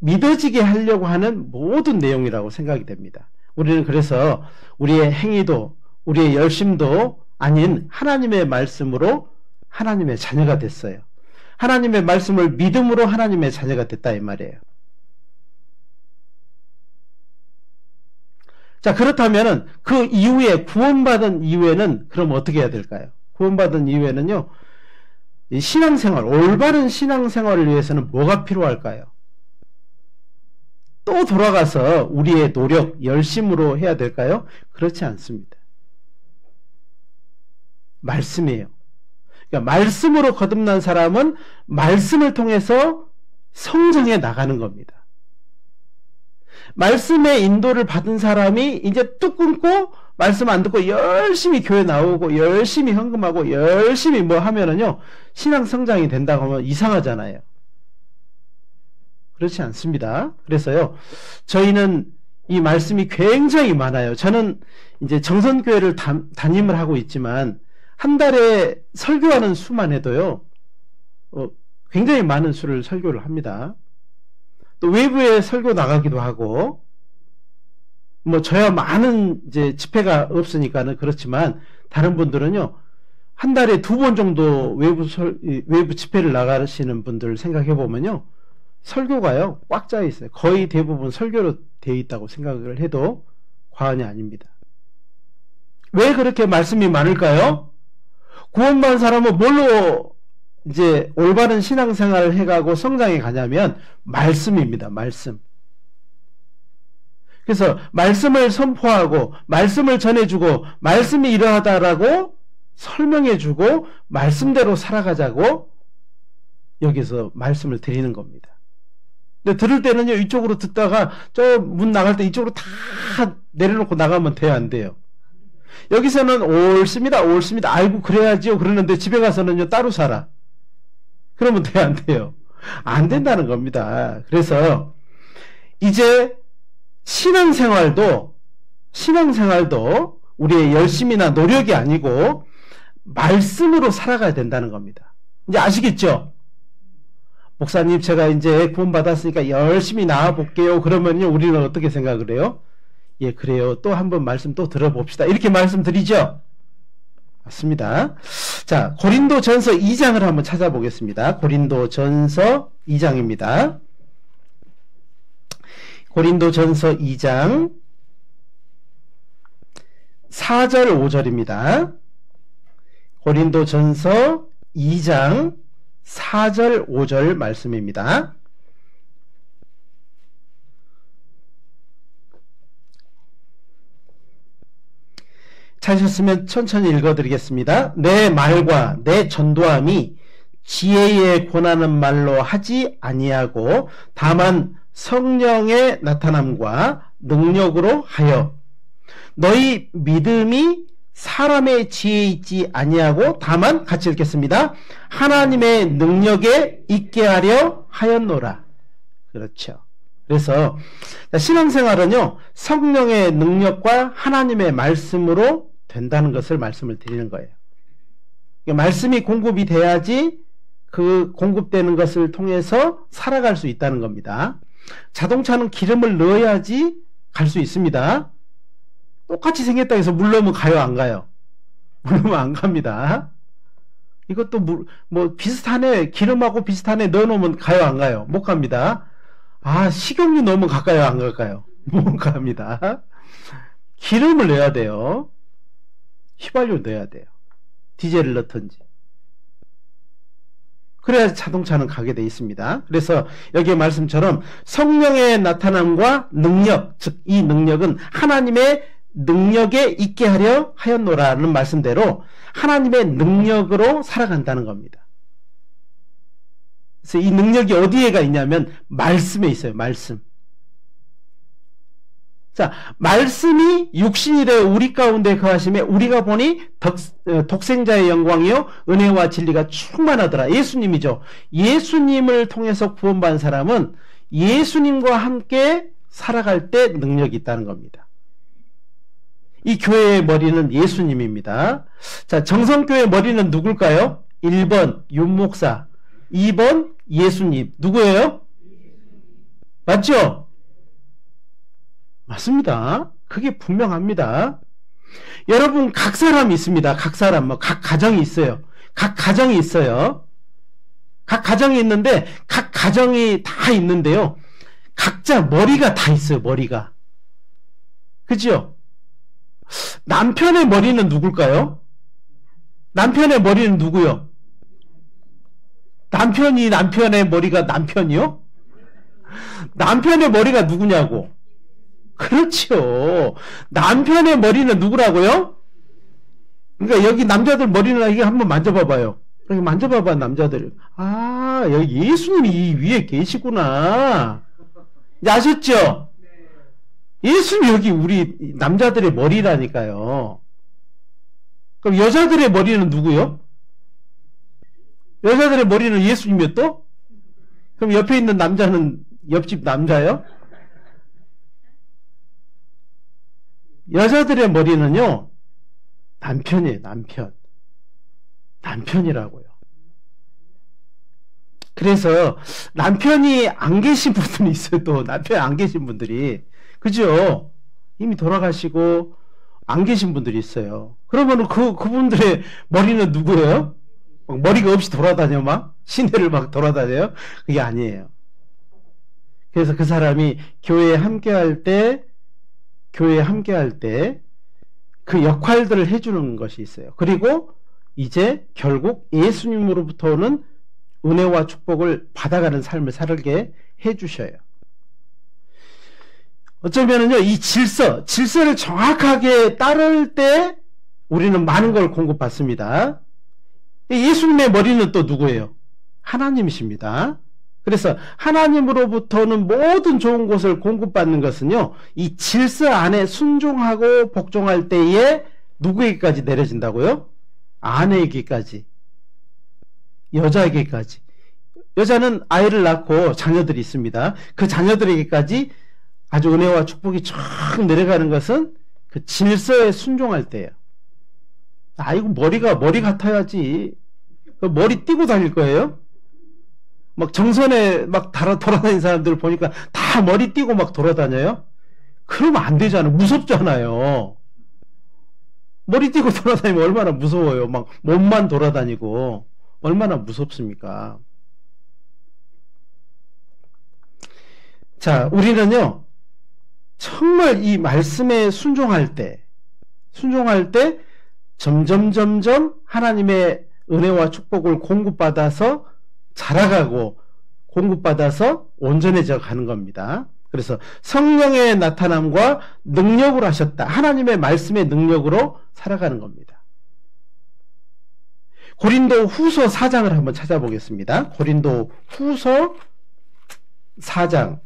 믿어지게 하려고 하는 모든 내용이라고 생각이 됩니다. 우리는 그래서 우리의 행위도 우리의 열심도 아닌 하나님의 말씀으로 하나님의 자녀가 됐어요. 하나님의 말씀을 믿음으로 하나님의 자녀가 됐다 이 말이에요. 자, 그렇다면은 그 이후에 구원받은 이후에는 그럼 어떻게 해야 될까요? 구원받은 이후에는요, 이 신앙생활, 올바른 신앙생활을 위해서는 뭐가 필요할까요? 또 돌아가서 우리의 노력, 열심으로 해야 될까요? 그렇지 않습니다. 말씀이에요. 그러니까 말씀으로 거듭난 사람은 말씀을 통해서 성장해 나가는 겁니다. 말씀의 인도를 받은 사람이 이제 뚝 끊고 말씀 안 듣고 열심히 교회 나오고 열심히 헌금하고 열심히 뭐 하면은요, 신앙 성장이 된다고 하면 이상하잖아요. 그렇지 않습니다. 그래서요, 저희는 이 말씀이 굉장히 많아요. 저는 이제 정선교회를 담임을 하고 있지만 한 달에 설교하는 수만 해도요, 굉장히 많은 수를 설교를 합니다. 또 외부에 설교 나가기도 하고, 뭐 저야 많은 이제 집회가 없으니까는 그렇지만 다른 분들은요, 한 달에 2번 정도 외부 집회를 나가시는 분들 생각해 보면요, 설교가요 꽉 짜 있어요. 거의 대부분 설교로 되어 있다고 생각을 해도 과언이 아닙니다. 왜 그렇게 말씀이 많을까요? 구원받은 사람은 뭘로 이제 올바른 신앙생활을 해가고 성장해 가냐면 말씀입니다. 말씀. 그래서 말씀을 선포하고 말씀을 전해주고 말씀이 이러하다라고 설명해주고 말씀대로 살아가자고 여기서 말씀을 드리는 겁니다. 근데 들을 때는요, 이쪽으로 듣다가 저 문 나갈 때 이쪽으로 다 내려놓고 나가면 돼요, 안 돼요? 여기서는 옳습니다. 아이고 그래야지요. 그러는데 집에 가서는요, 따로 살아. 그러면 돼요, 안 돼요? 안 된다는 겁니다. 그래서 이제 신앙생활도 우리의 열심이나 노력이 아니고 말씀으로 살아가야 된다는 겁니다. 이제 아시겠죠? 목사님, 제가 이제 구원받았으니까 열심히 나아볼게요. 그러면요, 우리는 어떻게 생각을 해요? 예, 그래요. 또 한번 말씀 또 들어봅시다. 이렇게 말씀드리죠? 맞습니다. 자, 고린도전서 2장을 한번 찾아보겠습니다. 고린도전서 2장입니다. 고린도전서 2장 4절 5절입니다. 고린도전서 2장 4절 5절 말씀입니다. 찾으셨으면 천천히 읽어드리겠습니다. 내 말과 내 전도함이 지혜에 권하는 말로 하지 아니하고 다만 성령의 나타남과 능력으로 하여 너희 믿음이 사람의 지혜에 있지 아니하고 다만 같이 읽겠습니다. 하나님의 능력에 있게 하려 하였노라. 그렇죠. 그래서 신앙생활은요, 성령의 능력과 하나님의 말씀으로 된다는 것을 말씀을 드리는 거예요. 말씀이 공급이 돼야지 그 공급되는 것을 통해서 살아갈 수 있다는 겁니다. 자동차는 기름을 넣어야지 갈 수 있습니다. 똑같이 생겼다 해서 물 넣으면 가요, 안 가요? 물 넣으면 안 갑니다. 이것도 뭐 비슷하네, 기름하고 비슷하네 넣어놓으면 가요, 안 가요? 못 갑니다. 아, 식용유 넣으면 갈까요, 안 갈까요? 못 갑니다. 기름을 넣어야 돼요. 휘발유 넣어야 돼요. 디젤을 넣든지. 그래야 자동차는 가게 돼 있습니다. 그래서 여기의 말씀처럼 성령의 나타남과 능력, 즉 이 능력은 하나님의 능력에 있게 하려 하였노라는 말씀대로 하나님의 능력으로 살아간다는 겁니다. 그래서 이 능력이 어디에가 있냐면 말씀에 있어요. 말씀. 자, 말씀이 육신이 되어 우리 가운데 거하심에 우리가 보니 독생자의 영광이요 은혜와 진리가 충만하더라. 예수님이죠. 예수님을 통해서 구원받은 사람은 예수님과 함께 살아갈 때 능력이 있다는 겁니다. 이 교회의 머리는 예수님입니다. 자, 정성교회의 머리는 누굴까요? 1번 윤목사, 2번 예수님. 누구예요? 맞죠? 맞습니다. 그게 분명합니다. 여러분, 각 사람이 있습니다. 각 사람, 각 가정이 있어요. 각 가정이 있어요. 각 가정이 있는데, 각 가정이 다 있는데요. 각자 머리가 다 있어요, 머리가. 그죠? 남편의 머리는 누굴까요? 남편의 머리는 누구요? 남편의 머리가 남편이요? 남편의 머리가 누구냐고? 그렇죠. 남편의 머리는 누구라고요? 그러니까 여기 남자들 머리는 이게 한번 만져봐봐요. 여기 만져봐봐, 남자들. 아, 여기 예수님이 이 위에 계시구나. 이제 아셨죠? 예수님이 여기 우리 남자들의 머리라니까요. 그럼 여자들의 머리는 누구요? 여자들의 머리는 예수님이요 또? 그럼 옆에 있는 남자는 옆집 남자요? 여자들의 머리는요, 남편이에요, 남편. 남편이라고요. 그래서 남편이 안 계신 분들이 있어요, 또. 남편이 안 계신 분들이. 그죠? 이미 돌아가시고, 안 계신 분들이 있어요. 그러면 그분들의 머리는 누구예요? 머리가 없이 돌아다녀, 막? 시내를 막 돌아다녀요? 그게 아니에요. 그래서 그 사람이 교회에 함께 할 때, 그 역할들을 해주는 것이 있어요. 그리고 이제 결국 예수님으로부터 오는 은혜와 축복을 받아가는 삶을 살게 해주셔요. 어쩌면은요, 이 질서를 정확하게 따를 때 우리는 많은 걸 공급받습니다. 예수님의 머리는 또 누구예요? 하나님이십니다. 그래서 하나님으로부터는 모든 좋은 것을 공급받는 것은요, 이 질서 안에 순종하고 복종할 때에 누구에게까지 내려진다고요? 아내에게까지, 여자에게까지. 여자는 아이를 낳고 자녀들이 있습니다. 그 자녀들에게까지 아주 은혜와 축복이 쫙 내려가는 것은 그 질서에 순종할 때예요. 아이고, 머리 같아야지. 머리 띄고 다닐 거예요? 막 정선에 막 돌아다니는 사람들 보니까 다 머리 띄고 막 돌아다녀요? 그러면 안 되잖아요. 무섭잖아요. 머리 띄고 돌아다니면 얼마나 무서워요. 막 몸만 돌아다니고. 얼마나 무섭습니까? 자, 우리는요, 정말 이 말씀에 순종할 때, 점점 하나님의 은혜와 축복을 공급받아서 자라가고 공급받아서 온전해져 가는 겁니다. 그래서 성령의 나타남과 능력으로 하셨다. 하나님의 말씀의 능력으로 살아가는 겁니다. 고린도 후서 4장을 한번 찾아보겠습니다. 고린도 후서 4장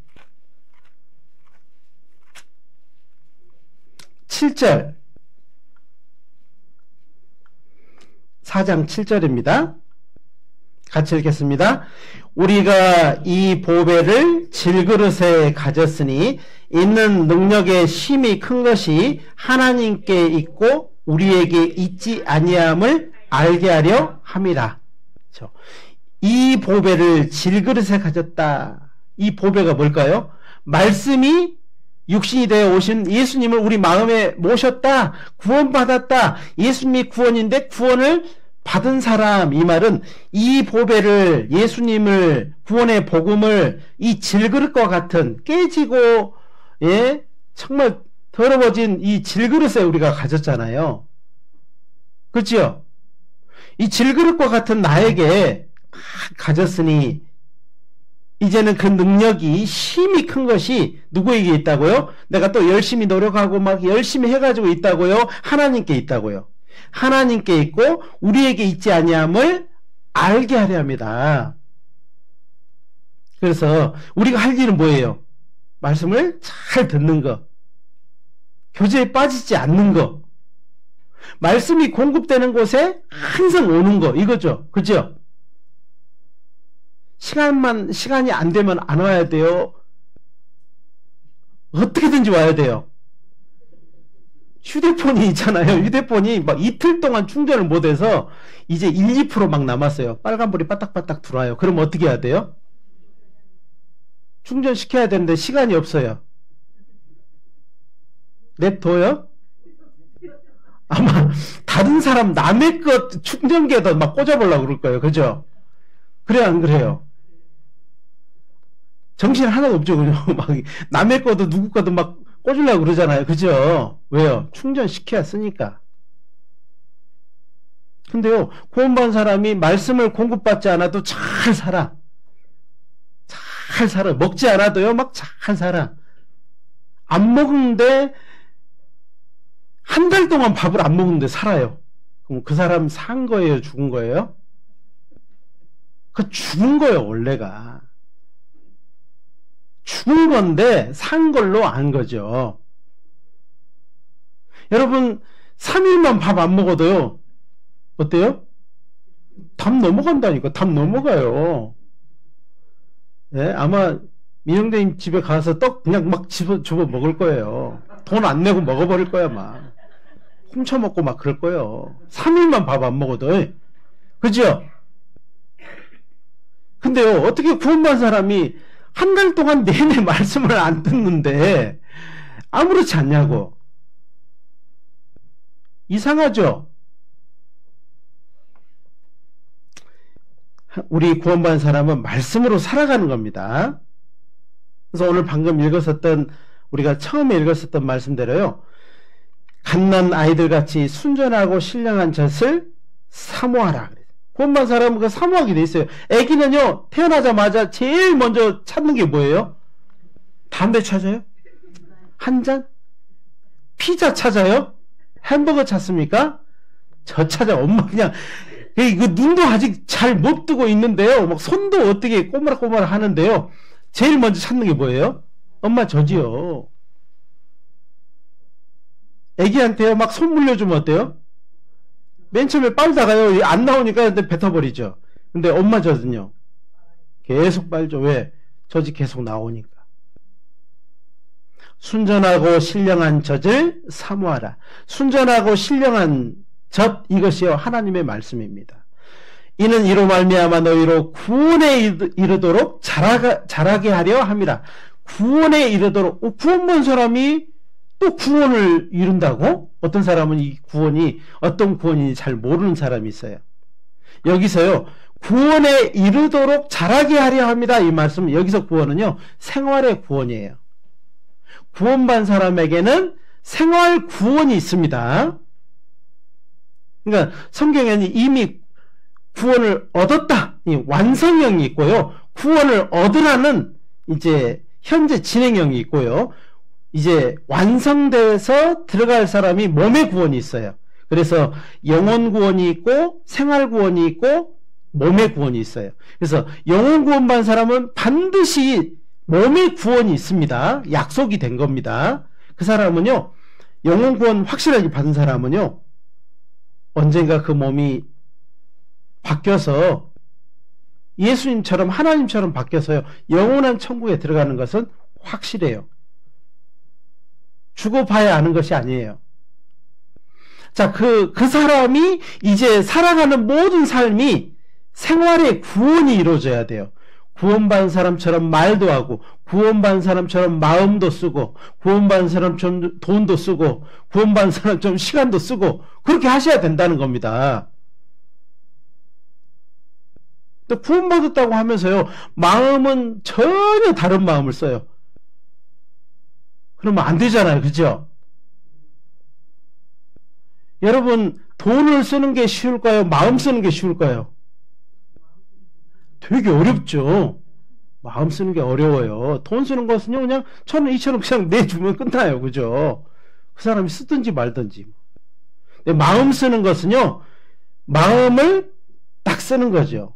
7절 4장 7절입니다. 같이 읽겠습니다. 우리가 이 보배를 질그릇에 가졌으니 있는 능력의 힘이 큰 것이 하나님께 있고 우리에게 있지 아니함을 알게 하려 함이라. 이 보배를 질그릇에 가졌다. 이 보배가 뭘까요? 말씀이 육신이 되어 오신 예수님을 우리 마음에 모셨다. 구원받았다. 예수님이 구원인데 구원을 받은 사람, 이 말은 이 보배를, 예수님을, 구원의 복음을 이 질그릇과 같은 깨지고 정말 더러워진 이 질그릇에 우리가 가졌잖아요. 그렇죠? 이 질그릇과 같은 나에게 가졌으니 이제는 그 능력이, 힘이 큰 것이 누구에게 있다고요? 내가 또 열심히 노력하고 막 열심히 해가지고 있다고요? 하나님께 있다고요. 하나님께 있고 우리에게 있지 아니함을 알게 하려 합니다. 그래서 우리가 할 일은 뭐예요? 말씀을 잘 듣는 것, 교제에 빠지지 않는 것, 말씀이 공급되는 곳에 항상 오는 거, 이거죠. 그죠? 시간이 안 되면 안 와야 돼요. 어떻게든지 와야 돼요. 휴대폰이 있잖아요. 휴대폰이 막 이틀 동안 충전을 못해서 이제 1, 2% 막 남았어요. 빨간불이 빠딱빠딱 들어와요. 그럼 어떻게 해야 돼요? 충전시켜야 되는데 시간이 없어요. 냅둬요? 아마 다른 사람 남의 것 충전기에다 막 꽂아보려고 그럴 거예요. 그죠? 그래요, 안 그래요? 정신 하나도 없죠. 그죠? 막 남의 것도 누구 것도 막 꽂으려고 그러잖아요. 그죠? 왜요? 충전시켜야 쓰니까. 근데요, 구원받은 사람이 말씀을 공급받지 않아도 잘 살아. 잘 살아. 먹지 않아도요, 막 잘 살아. 안 먹는데, 한 달 동안 밥을 안 먹는데 살아요. 그럼 그 사람 산 거예요? 죽은 거예요? 그 죽은 거예요, 원래가. 죽은 건데 산 걸로 안 거죠. 여러분 3일만 밥 안 먹어도요, 어때요? 담 넘어간다니까. 담 넘어가요. 예, 아마 민영대님 집에 가서 떡 그냥 막 집어 먹을 거예요. 돈 안 내고 먹어버릴 거야. 막 훔쳐먹고 막 그럴 거예요. 3일만 밥 안 먹어도. 그죠? 근데요, 어떻게 구원받은 사람이 한 달 동안 내내 말씀을 안 듣는데 아무렇지 않냐고. 이상하죠? 우리 구원받은 사람은 말씀으로 살아가는 겁니다. 그래서 오늘 방금 읽었었던, 우리가 처음에 읽었었던 말씀대로요, 갓난 아이들같이 순전하고 신령한 젖을 사모하라. 구원받은 사람은 그 사모하게 돼 있어요. 애기는요, 태어나자마자 제일 먼저 찾는 게 뭐예요? 담배 찾아요? 한 잔? 피자 찾아요? 햄버거 찾습니까? 저 찾아. 엄마 그냥 그 눈도 아직 잘 못 뜨고 있는데요, 막 손도 어떻게 꼬물꼬물 하는데요, 제일 먼저 찾는 게 뭐예요? 엄마 저지요. 애기한테요, 막 손 물려주면 어때요? 맨 처음에 빨다가요, 안 나오니까 뱉어버리죠. 근데 엄마 젖은요, 계속 빨죠. 왜? 젖이 계속 나오니까. 순전하고 신령한 젖을 사모하라. 순전하고 신령한 젖, 이것이요 하나님의 말씀입니다. 이는 이로 말미암아 너희로 구원에 이르도록 자라게 하려 함이라. 구원에 이르도록. 구원받은 사람이 또 구원을 이룬다고? 어떤 사람은 이 구원이 어떤 구원인지 잘 모르는 사람이 있어요. 여기서요, 구원에 이르도록 자라게 하려 합니다. 이 말씀, 여기서 구원은요, 생활의 구원이에요. 구원받은 사람에게는 생활 구원이 있습니다. 그러니까 성경에는 이미 구원을 얻었다, 이 완성형이 있고요, 구원을 얻으라는 이제 현재 진행형이 있고요, 이제 완성돼서 들어갈 사람이 몸의 구원이 있어요. 그래서 영혼 구원이 있고 생활 구원이 있고 몸의 구원이 있어요. 그래서 영혼 구원 받은 사람은 반드시 몸의 구원이 있습니다. 약속이 된 겁니다. 그 사람은요, 영혼 구원 확실하게 받은 사람은요, 언젠가 그 몸이 바뀌어서 예수님처럼 하나님처럼 바뀌어서요 영원한 천국에 들어가는 것은 확실해요. 죽어봐야 아는 것이 아니에요. 자, 그 사람이 이제 살아가는 모든 삶이 생활의 구원이 이루어져야 돼요. 구원받은 사람처럼 말도 하고, 구원받은 사람처럼 마음도 쓰고, 구원받은 사람처럼 돈도 쓰고, 구원받은 사람처럼 시간도 쓰고, 그렇게 하셔야 된다는 겁니다. 또 구원받았다고 하면서요, 마음은 전혀 다른 마음을 써요. 그러면 안 되잖아요. 그죠? 여러분, 돈을 쓰는 게 쉬울까요? 마음 쓰는 게 쉬울까요? 되게 어렵죠. 마음 쓰는 게 어려워요. 돈 쓰는 것은요, 그냥 1,000원, 2,000원 그냥 내주면 끝나요. 그죠? 그 사람이 쓰든지 말든지. 근데 마음 쓰는 것은요, 마음을 딱 쓰는 거죠.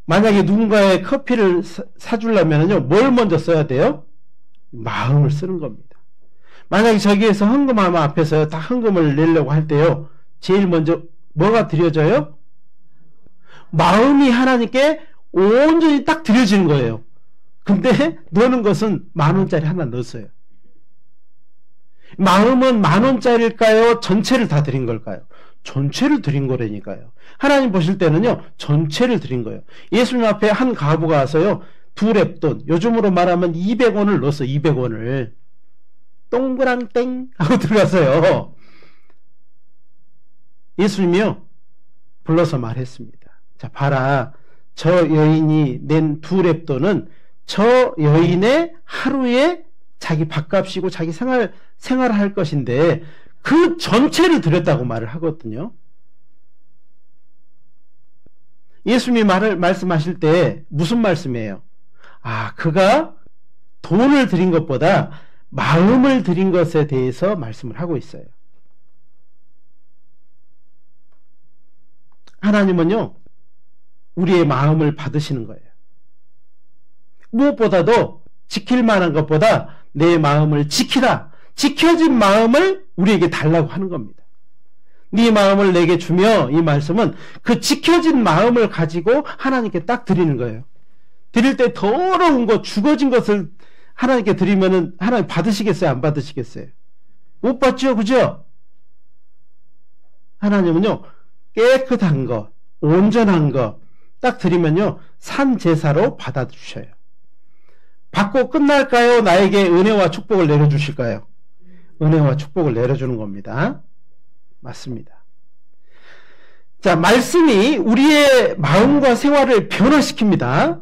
만약에 누군가의 커피를 사주려면요, 뭘 먼저 써야 돼요? 마음을 쓰는 겁니다. 만약에 저기에서 헌금하면 앞에서 다 헌금을 내려고 할 때요, 제일 먼저 뭐가 드려져요? 마음이 하나님께 온전히 딱 드려지는 거예요. 근데 넣는 것은 10,000원짜리 하나 넣었어요. 마음은 10,000원짜리일까요? 전체를 다 드린 걸까요? 전체를 드린 거라니까요. 하나님 보실 때는요, 전체를 드린 거예요. 예수님 앞에 한 과부가 와서요, 2렙돈, 요즘으로 말하면 200원을 넣었어, 200원을. 동그랑땡 하고 들어갔어요. 예수님이요, 불러서 말했습니다. 자, 봐라. 저 여인이 낸 2렙돈은 저 여인의 하루에 자기 밥값이고 자기 생활을 할 것인데 그 전체를 드렸다고 말을 하거든요. 예수님이 말씀하실 때 무슨 말씀이에요? 아, 그가 돈을 드린 것보다 마음을 드린 것에 대해서 말씀을 하고 있어요. 하나님은요, 우리의 마음을 받으시는 거예요. 무엇보다도 지킬 만한 것보다 내 마음을 지키라. 지켜진 마음을 우리에게 달라고 하는 겁니다. 네 마음을 내게 주며, 이 말씀은 그 지켜진 마음을 가지고 하나님께 딱 드리는 거예요. 드릴 때 더러운 것, 죽어진 것을 하나님께 드리면은 하나님 받으시겠어요? 안 받으시겠어요? 못 받죠? 그죠? 하나님은요, 깨끗한 것, 온전한 것 딱 드리면요, 산 제사로 받아주셔요. 받고 끝날까요? 나에게 은혜와 축복을 내려주실까요? 은혜와 축복을 내려주는 겁니다. 맞습니다. 자, 말씀이 우리의 마음과 생활을 변화시킵니다.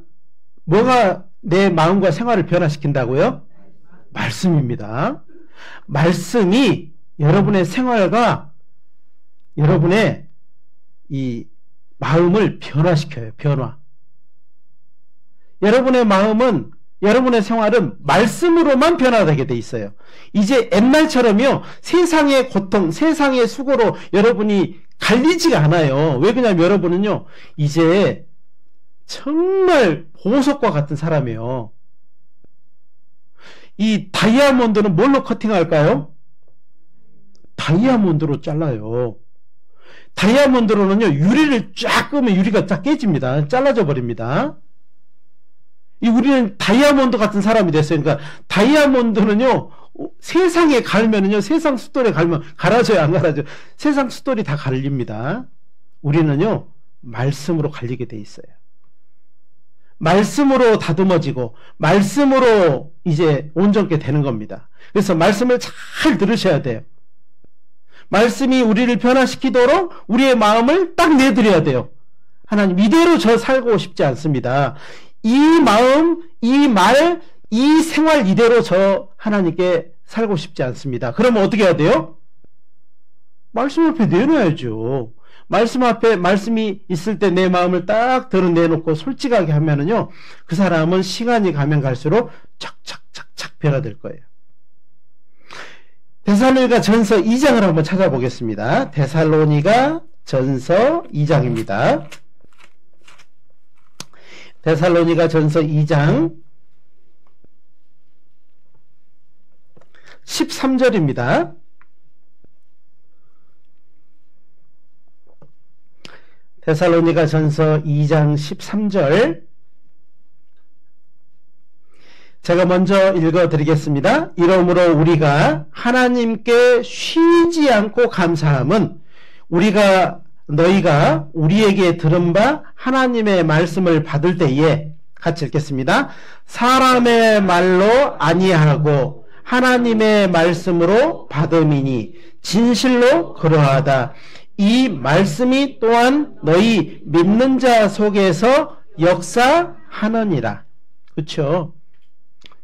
뭐가 내 마음과 생활을 변화시킨다고요? 말씀입니다. 말씀이 여러분의 생활과 여러분의 이 마음을 변화시켜요. 변화. 여러분의 마음은, 여러분의 생활은 말씀으로만 변화되게 돼 있어요. 이제 옛날처럼요, 세상의 고통, 세상의 수고로 여러분이 갈리지가 않아요. 왜 그러냐면 여러분은요, 이제 정말 보석과 같은 사람이에요. 이 다이아몬드는 뭘로 커팅할까요? 다이아몬드로 잘라요. 다이아몬드로는요, 유리를 쫙 끄면 유리가 쫙 깨집니다. 잘라져 버립니다. 우리는 다이아몬드 같은 사람이 됐어요. 그러니까 다이아몬드는요, 세상에 갈면은요, 세상 숫돌에 갈면 갈아져요, 안 갈아져요? 세상 숫돌이 다 갈립니다. 우리는요, 말씀으로 갈리게 돼 있어요. 말씀으로 다듬어지고 말씀으로 이제 온전케 되는 겁니다. 그래서 말씀을 잘 들으셔야 돼요. 말씀이 우리를 변화시키도록 우리의 마음을 딱 내드려야 돼요. 하나님, 이대로 저 살고 싶지 않습니다. 이 마음, 이 말, 이 생활 이대로 저 하나님께 살고 싶지 않습니다. 그러면 어떻게 해야 돼요? 말씀 앞에 내놔야죠. 말씀 앞에 말씀이 있을 때 내 마음을 딱 드러내놓고 솔직하게 하면은요, 그 사람은 시간이 가면 갈수록 착착착착 변화될 거예요. 데살로니가 전서 2장을 한번 찾아보겠습니다. 데살로니가 전서 2장입니다. 데살로니가 전서 2장 13절입니다. 데살로니가전서 2장 13절 제가 먼저 읽어드리겠습니다. 이러므로 우리가 하나님께 쉬지 않고 감사함은 너희가 우리에게 들은 바 하나님의 말씀을 받을 때에 같이 읽겠습니다. 사람의 말로 아니하고 하나님의 말씀으로 받음이니 진실로 그러하다. 이 말씀이 또한 너희 믿는 자 속에서 역사하느니라. 그렇죠?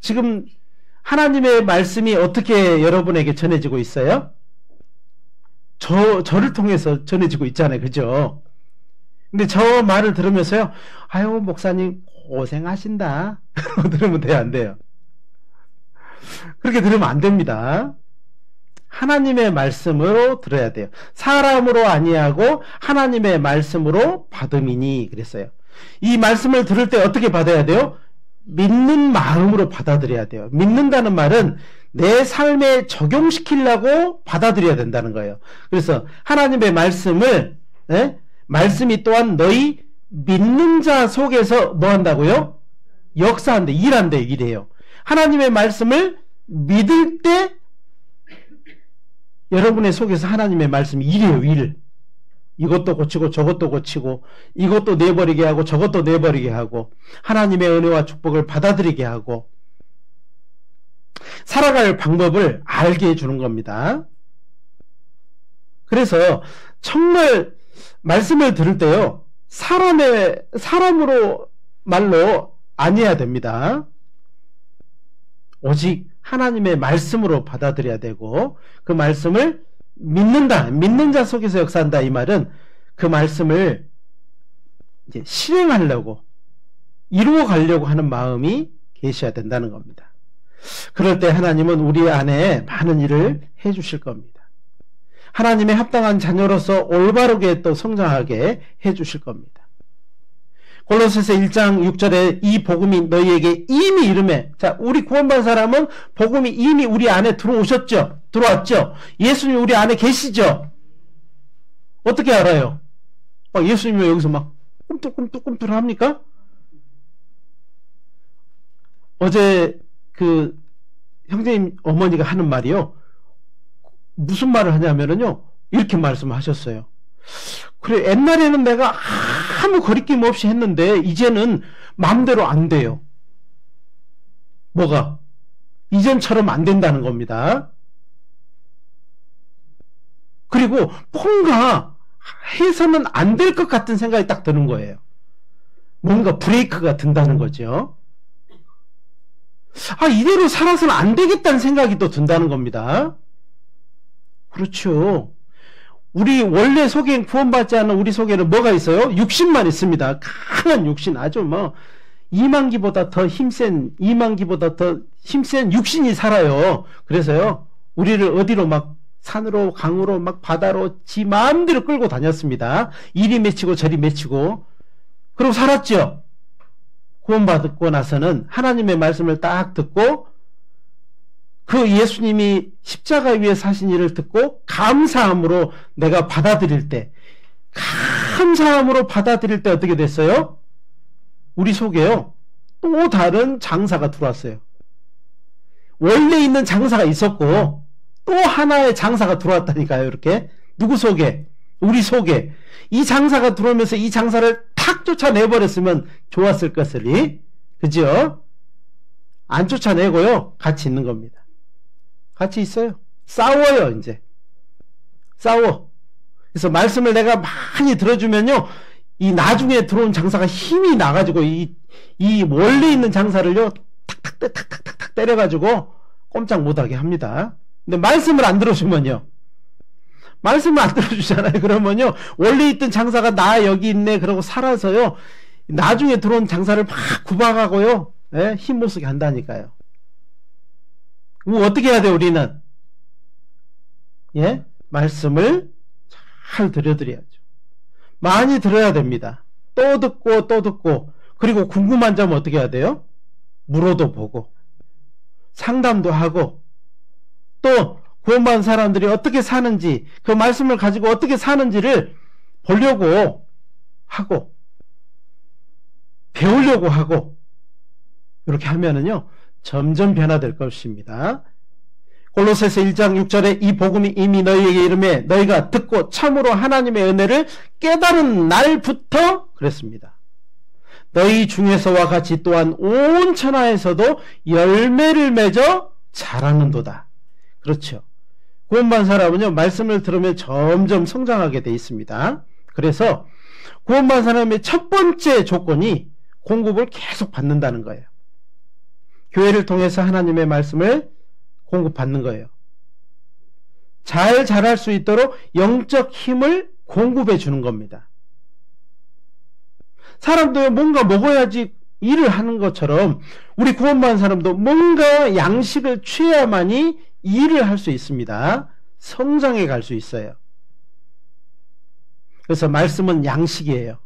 지금 하나님의 말씀이 어떻게 여러분에게 전해지고 있어요? 저를 통해서 전해지고 있잖아요. 그죠? 근데 저 말을 들으면서요, 아유, 목사님, 고생하신다. 들으면 돼요, 안 돼요? 그렇게 들으면 안 됩니다. 하나님의 말씀으로 들어야 돼요. 사람으로 아니하고 하나님의 말씀으로 받음이니 그랬어요. 이 말씀을 들을 때 어떻게 받아야 돼요? 믿는 마음으로 받아들여야 돼요. 믿는다는 말은 내 삶에 적용시키려고 받아들여야 된다는 거예요. 그래서 하나님의 말씀을 말씀이 또한 너희 믿는 자 속에서 뭐 한다고요? 역사한대, 일한대, 일해요. 하나님의 말씀을 믿을 때 여러분의 속에서 하나님의 말씀이 일해요, 일. 이것도 고치고 저것도 고치고 이것도 내버리게 하고 저것도 내버리게 하고 하나님의 은혜와 축복을 받아들이게 하고 살아갈 방법을 알게 해주는 겁니다. 그래서 정말 말씀을 들을 때요, 사람으로 말로 아니어야 됩니다. 오직 하나님의 말씀으로 받아들여야 되고 그 말씀을 믿는다, 믿는 자 속에서 역사한다. 이 말은 그 말씀을 이제 실행하려고 이루어 가려고 하는 마음이 계셔야 된다는 겁니다. 그럴 때 하나님은 우리 안에 많은 일을 해 주실 겁니다. 하나님의 합당한 자녀로서 올바르게 또 성장하게 해 주실 겁니다. 골로새서 1장 6절에 이 복음이 너희에게 이미 이르매. 자, 우리 구원받은 사람은 복음이 이미 우리 안에 들어오셨죠? 들어왔죠? 예수님 우리 안에 계시죠? 어떻게 알아요? 예수님이 여기서 막 꿈틀꿈틀 합니까? 어제 그 형제님 어머니가 하는 말이요, 무슨 말을 하냐면요, 이렇게 말씀하셨어요. 그래, 옛날에는 내가 아무 거리낌 없이 했는데 이제는 마음대로 안 돼요. 뭐가? 이전처럼 안 된다는 겁니다. 그리고 뭔가 해서는 안 될 것 같은 생각이 딱 드는 거예요. 뭔가 브레이크가 든다는 거죠. 이대로 살아서는 안 되겠다는 생각이 또 든다는 겁니다. 그렇죠. 우리 원래 속에 구원받지 않은 우리 속에는 뭐가 있어요? 육신만 있습니다. 강한 육신, 아주 이만기보다 더 힘센 육신이 살아요. 그래서요, 우리를 어디로 막 산으로 강으로 막 바다로 지 마음대로 끌고 다녔습니다. 이리 맺히고 저리 맺히고 그러고 살았죠. 구원받고 나서는 하나님의 말씀을 딱 듣고 그 예수님이 십자가 위에 사신 일을 듣고 감사함으로 내가 받아들일 때, 감사함으로 받아들일 때 어떻게 됐어요? 우리 속에요, 또 다른 장사가 들어왔어요. 원래 있는 장사가 있었고 또 하나의 장사가 들어왔다니까요. 이렇게 누구 속에? 우리 속에. 이 장사가 들어오면서 이 장사를 탁 쫓아내버렸으면 좋았을 것을, 그죠? 안 쫓아내고요, 같이 있는 겁니다. 같이 있어요. 싸워요. 이제 싸워. 그래서 말씀을 내가 많이 들어주면요, 이 나중에 들어온 장사가 힘이 나가지고 이 원래 있는 장사를요 탁탁탁탁탁 때려가지고 꼼짝 못하게 합니다. 근데 말씀을 안 들어주면요, 말씀을 안 들어주잖아요. 그러면요, 원래 있던 장사가 나 여기 있네 그러고 살아서요, 나중에 들어온 장사를 막 구박하고요, 힘 못 쓰게 한다니까요. 그럼 어떻게 해야 돼요, 우리는? 말씀을 잘 들려드려야죠. 많이 들어야 됩니다. 또 듣고, 그리고 궁금한 점은 어떻게 해야 돼요? 물어도 보고, 상담도 하고, 또 구원받은 사람들이 어떻게 사는지, 그 말씀을 가지고 어떻게 사는지를 보려고 하고 배우려고 하고 이렇게 하면은요 점점 변화될 것입니다. 골로새서 1장 6절에 이 복음이 이미 너희에게 이르매 너희가 듣고 참으로 하나님의 은혜를 깨달은 날부터 그랬습니다. 너희 중에서와 같이 또한 온 천하에서도 열매를 맺어 자라는도다. 그렇죠. 구원받은 사람은요 말씀을 들으면 점점 성장하게 돼 있습니다. 그래서 구원받은 사람의 첫 번째 조건이 공급을 계속 받는다는 거예요. 교회를 통해서 하나님의 말씀을 공급받는 거예요. 잘 자랄 수 있도록 영적 힘을 공급해 주는 겁니다. 사람도 뭔가 먹어야지 일을 하는 것처럼 우리 구원받은 사람도 뭔가 양식을 취해야만이 일을 할 수 있습니다. 성장해 갈 수 있어요. 그래서 말씀은 양식이에요.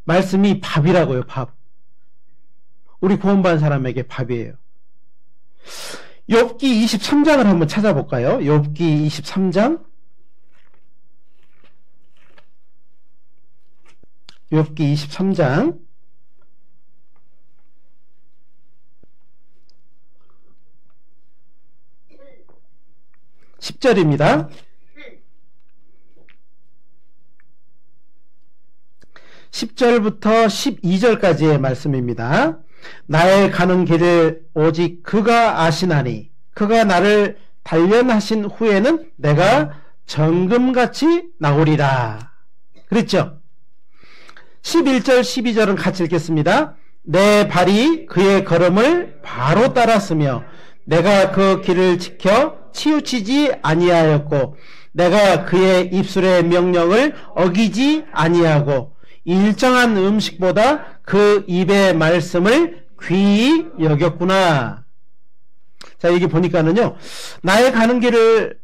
말씀이 밥이라고요. 밥. 우리 구원받은 사람에게 밥이에요. 욥기 23장을 한번 찾아볼까요? 욥기 23장. 욥기 23장 10절입니다. 10절부터 12절까지의 말씀입니다. 나의 가는 길을 오직 그가 아시나니 그가 나를 단련하신 후에는 내가 정금같이 나오리라. 그랬죠? 11절 12절은 같이 읽겠습니다. 내 발이 그의 걸음을 바로 따랐으며 내가 그 길을 지켜 치우치지 아니하였고 내가 그의 입술의 명령을 어기지 아니하고 일정한 음식보다 그 입의 말씀을 귀히 여겼구나. 자, 여기 보니까는요, 나의 가는 길을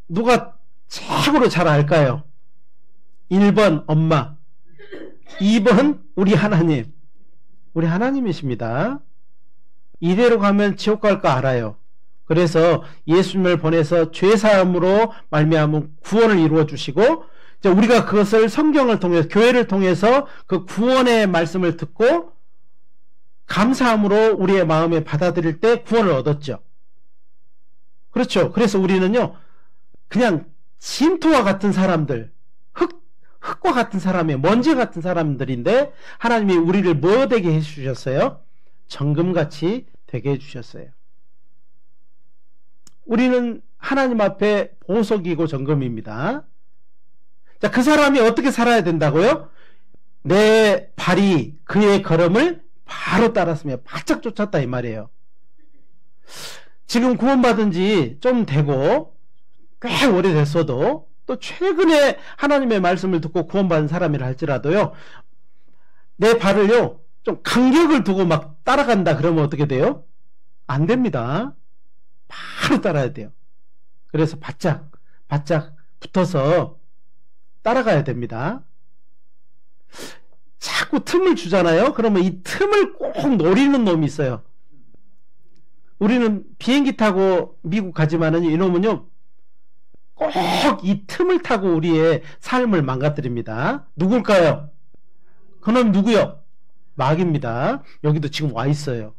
누가 최고로 잘 알까요? 1번 엄마, 2번 우리 하나님. 우리 하나님이십니다. 이대로 가면 지옥 갈 거 알아요. 그래서 예수님을 보내서 죄사함으로 말미암은 구원을 이루어 주시고 우리가 그것을 성경을 통해서 교회를 통해서 그 구원의 말씀을 듣고 감사함으로 우리의 마음에 받아들일 때 구원을 얻었죠. 그렇죠. 그래서 우리는요 그냥 진토와 같은 사람들, 흙과 같은 사람이 먼지 같은 사람들인데 하나님이 우리를 뭐 되게 해주셨어요? 정금같이 되게 해주셨어요. 우리는 하나님 앞에 보석이고 정금입니다. 자, 그 사람이 어떻게 살아야 된다고요? 내 발이 그의 걸음을 바로 따랐으며 바짝 쫓았다 이 말이에요. 지금 구원받은 지 좀 되고 꽤 오래됐어도 또 최근에 하나님의 말씀을 듣고 구원받은 사람이라 할지라도요 내 발을요 좀 간격을 두고 막 따라간다 그러면 어떻게 돼요? 안 됩니다. 바로 따라야 돼요. 그래서 바짝 붙어서 따라가야 됩니다. 자꾸 틈을 주잖아요. 그러면 이 틈을 꼭 노리는 놈이 있어요. 우리는 비행기 타고 미국 가지만은 이놈은요 꼭 이 틈을 타고 우리의 삶을 망가뜨립니다. 누굴까요? 그놈 누구요? 마귀입니다. 여기도 지금 와 있어요.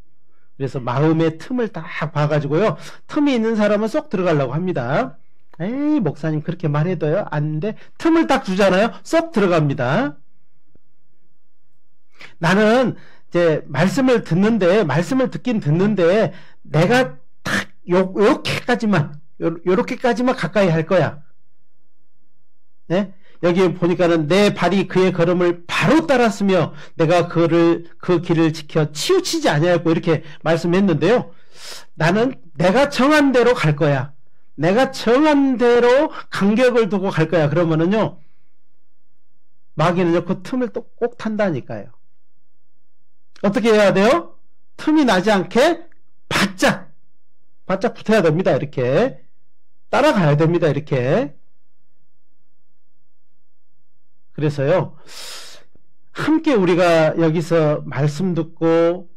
그래서 마음의 틈을 딱 봐가지고요 틈이 있는 사람은 쏙 들어가려고 합니다. 에이 목사님 그렇게 말해도요 안 돼. 틈을 딱 주잖아요. 쏙 들어갑니다. 나는 이제 말씀을 듣긴 듣는데 내가 딱 요렇게까지만 가까이 할 거야. 네? 여기 보니까는 내 발이 그의 걸음을 바로 따랐으며 내가 그 길을 지켜 치우치지 아니하였고 이렇게 말씀했는데요. 나는 내가 정한 대로 갈 거야. 내가 정한 대로 간격을 두고 갈 거야. 그러면은요 마귀는요 그 틈을 또 꼭 탄다니까요. 어떻게 해야 돼요? 틈이 나지 않게 바짝 붙어야 됩니다. 이렇게 따라가야 됩니다. 이렇게. 그래서요 함께 우리가 여기서 말씀 듣고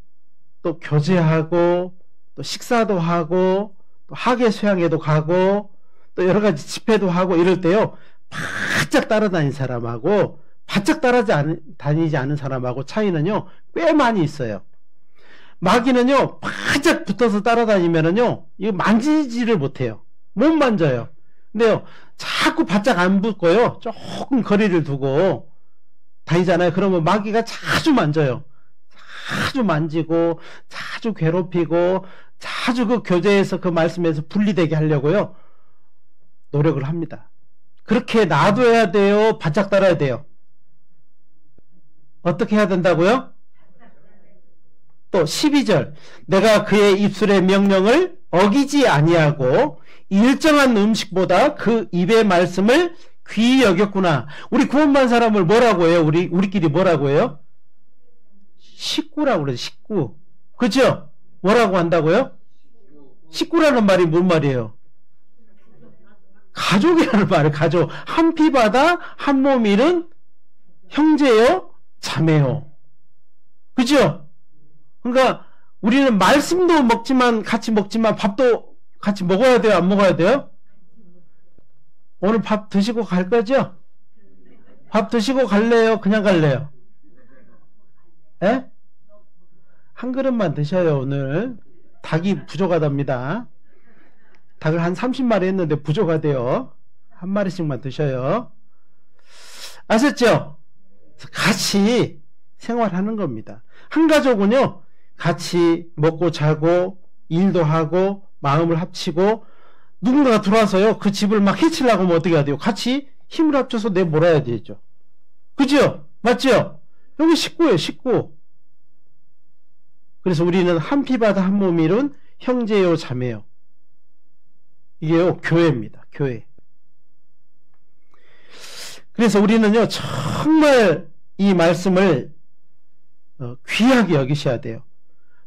또 교제하고 또 식사도 하고 또 학예 수양회도 가고 또 여러 가지 집회도 하고 이럴 때요 바짝 따라다닌 사람하고 바짝 다니지 않은 사람하고 차이는요, 꽤 많이 있어요. 마귀는요, 바짝 붙어서 따라다니면은요, 이거 만지지를 못해요. 못 만져요. 근데요, 자꾸 바짝 안 붙고요, 조금 거리를 두고 다니잖아요. 그러면 마귀가 자주 만져요. 자주 만지고, 자주 괴롭히고, 자주 그 교제에서 그 말씀에서 분리되게 하려고요, 노력을 합니다. 그렇게 놔둬야 돼요? 바짝 따라야 돼요? 어떻게 해야 된다고요? 또 12절, 내가 그의 입술의 명령을 어기지 아니하고 일정한 음식보다 그 입의 말씀을 귀히 여겼구나. 우리 구원받은 사람을 뭐라고 해요? 우리끼리 뭐라고 해요? 식구라고 그래요. 식구. 그죠? 뭐라고 한다고요? 식구라는 말이 뭔 말이에요? 가족이라는 말이에요. 가족. 한 피바다 한 몸 이룬 형제요 자매요. 그죠? 그러니까 우리는 말씀도 먹지만 같이 먹지만 밥도 같이 먹어야 돼요? 안 먹어야 돼요? 오늘 밥 드시고 갈 거죠? 밥 드시고 갈래요? 그냥 갈래요? 에? 한 그릇만 드셔요. 오늘 닭이 부족하답니다. 닭을 한 30마리 했는데 부족하대요. 한 마리씩만 드셔요. 아셨죠? 같이 생활하는 겁니다. 한 가족은요, 같이 먹고 자고 일도 하고 마음을 합치고 누군가가 들어와서요, 그 집을 막 해치려고 하면 어떻게 해야 돼요? 같이 힘을 합쳐서 내몰아야 되죠. 그죠? 맞죠? 여기 식구예요, 식구. 그래서 우리는 한 피바다 한 몸 이룬 형제요 자매요. 이게요, 교회입니다. 교회. 그래서 우리는요, 정말 이 말씀을 귀하게 여기셔야 돼요.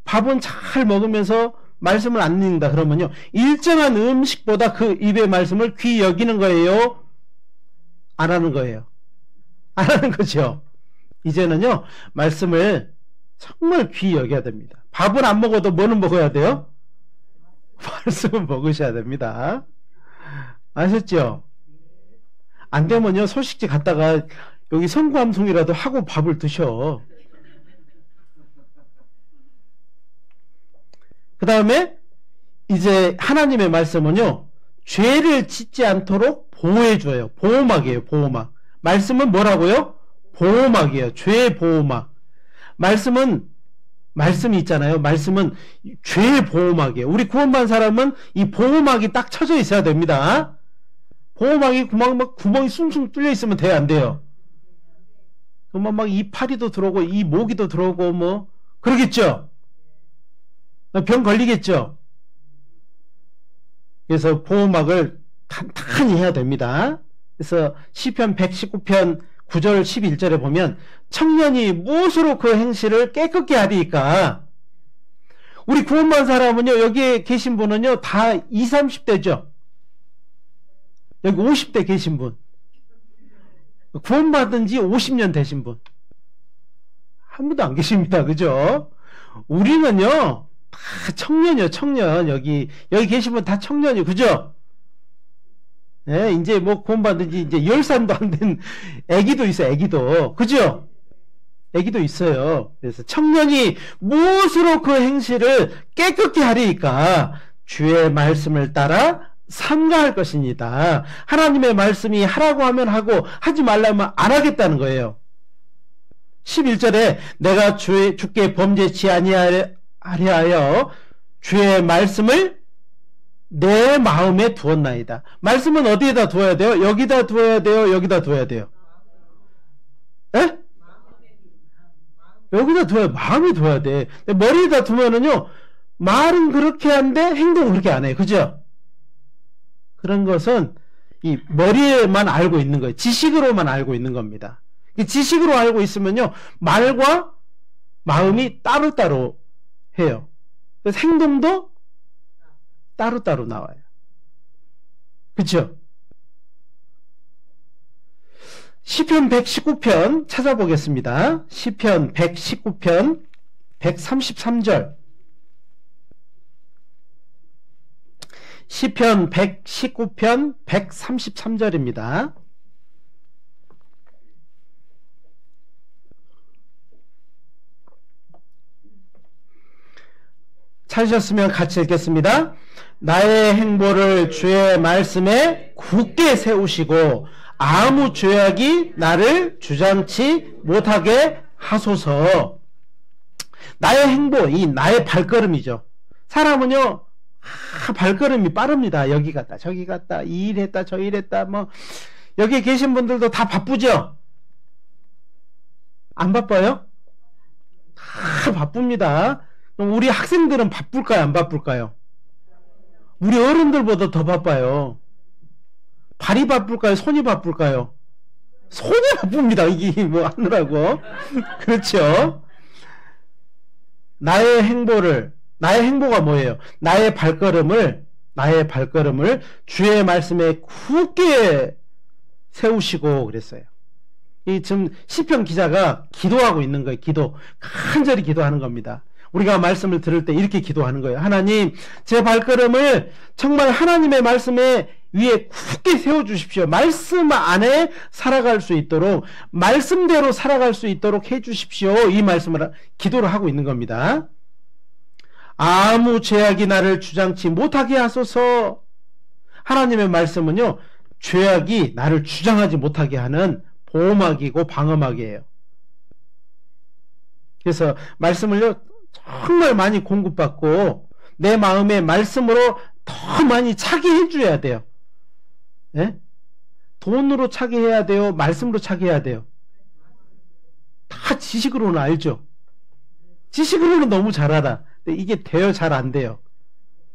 밥은 잘 먹으면서 말씀을 안 읽는다 그러면요, 일정한 음식보다 그 입의 말씀을 귀히 여기는 거예요? 안 하는 거예요? 안 하는 거죠. 이제는요, 말씀을 정말 귀히 여겨야 됩니다. 밥은 안 먹어도 뭐는 먹어야 돼요? 말씀은 먹으셔야 됩니다. 아셨죠? 안 되면요, 소식지 갔다가 여기 성구암송이라도 하고 밥을 드셔. 그 다음에 이제 하나님의 말씀은요, 죄를 짓지 않도록 보호해줘요. 보호막이에요. 보호막. 말씀은 뭐라고요? 보호막이에요. 죄의 보호막. 말씀이 있잖아요. 말씀은 죄의 보호막이에요. 우리 구원받은 사람은 이 보호막이 딱 쳐져 있어야 됩니다. 보호막이 구멍이 숭숭 뚫려 있으면 돼요? 안 돼요? 그러면 막 이 파리도 들어오고 이 모기도 들어오고 뭐 그러겠죠? 병 걸리겠죠? 그래서 보호막을 단단히 해야 됩니다. 그래서 시편 119편 9절 11절에 보면 청년이 무엇으로 그 행실을 깨끗게 하리까? 우리 구원받은 사람은요, 여기에 계신 분은요, 다 20, 30대죠? 여기 50대 계신 분. 구원받은 지 50년 되신 분. 한 분도 안 계십니다. 그죠? 우리는요, 다 청년이요, 청년. 여기 계신 분 다 청년이요. 그죠? 예, 이제 뭐 구원받은 지 이제 10살도 안 된 애기도 있어요, 애기도. 그죠? 애기도 있어요. 그래서 청년이 무엇으로 그 행실을 깨끗게 하리까? 주의 말씀을 따라 삼가할 것입니다. 하나님의 말씀이 하라고 하면 하고 하지 말라면 안 하겠다는 거예요. 11절에 내가 주께 범죄치 아니하여 주의 말씀을 내 마음에 두었나이다. 말씀은 어디에다 두어야 돼요? 여기다 두어야 돼요? 여기다 두어야 돼요? 에? 여기다 두어야, 마음에 두어야 돼. 머리에다 두면은요, 말은 그렇게 한데 행동은 그렇게 안 해요. 그죠? 그런 것은 이 머리에만 알고 있는 거예요. 지식으로만 알고 있는 겁니다. 지식으로 알고 있으면요, 말과 마음이 따로따로 해요. 그래서 행동도 따로따로 나와요. 그렇죠? 시편 119편 찾아보겠습니다. 시편 119편 133절. 시편 119편 133절입니다. 찾으셨으면 같이 읽겠습니다. 나의 행보를 주의 말씀에 굳게 세우시고 아무 죄악이 나를 주장치 못하게 하소서. 나의 행보, 이 나의 발걸음이죠. 사람은요, 발걸음이 빠릅니다. 여기 갔다 저기 갔다 이 일 했다 저 일 했다. 뭐 여기 계신 분들도 다 바쁘죠? 안 바빠요? 다 바쁩니다. 그럼 우리 학생들은 바쁠까요? 안 바쁠까요? 우리 어른들보다 더 바빠요. 발이 바쁠까요? 손이 바쁠까요? 손이 바쁩니다. 이게 뭐 하느라고. 그렇죠? 나의 행보가 뭐예요? 나의 발걸음을 주의 말씀에 굳게 세우시고 그랬어요. 이 지금 시편 기자가 기도하고 있는 거예요. 간절히 기도하는 겁니다. 우리가 말씀을 들을 때 이렇게 기도하는 거예요. 하나님, 제 발걸음을 정말 하나님의 말씀에 위에 굳게 세워주십시오. 말씀 안에 살아갈 수 있도록, 말씀대로 살아갈 수 있도록 해주십시오. 이 말씀을 기도를 하고 있는 겁니다. 아무 죄악이 나를 주장치 못하게 하소서. 하나님의 말씀은요, 죄악이 나를 주장하지 못하게 하는 보호막이고 방어막이에요. 그래서 말씀을요, 정말 많이 공급받고 내 마음에 말씀으로 더 많이 차게 해줘야 돼요. 예? 돈으로 차게 해야 돼요? 말씀으로 차게 해야 돼요? 다 지식으로는 알죠? 지식으로는 너무 잘 알아. 근데 이게 돼요? 잘 안 돼요?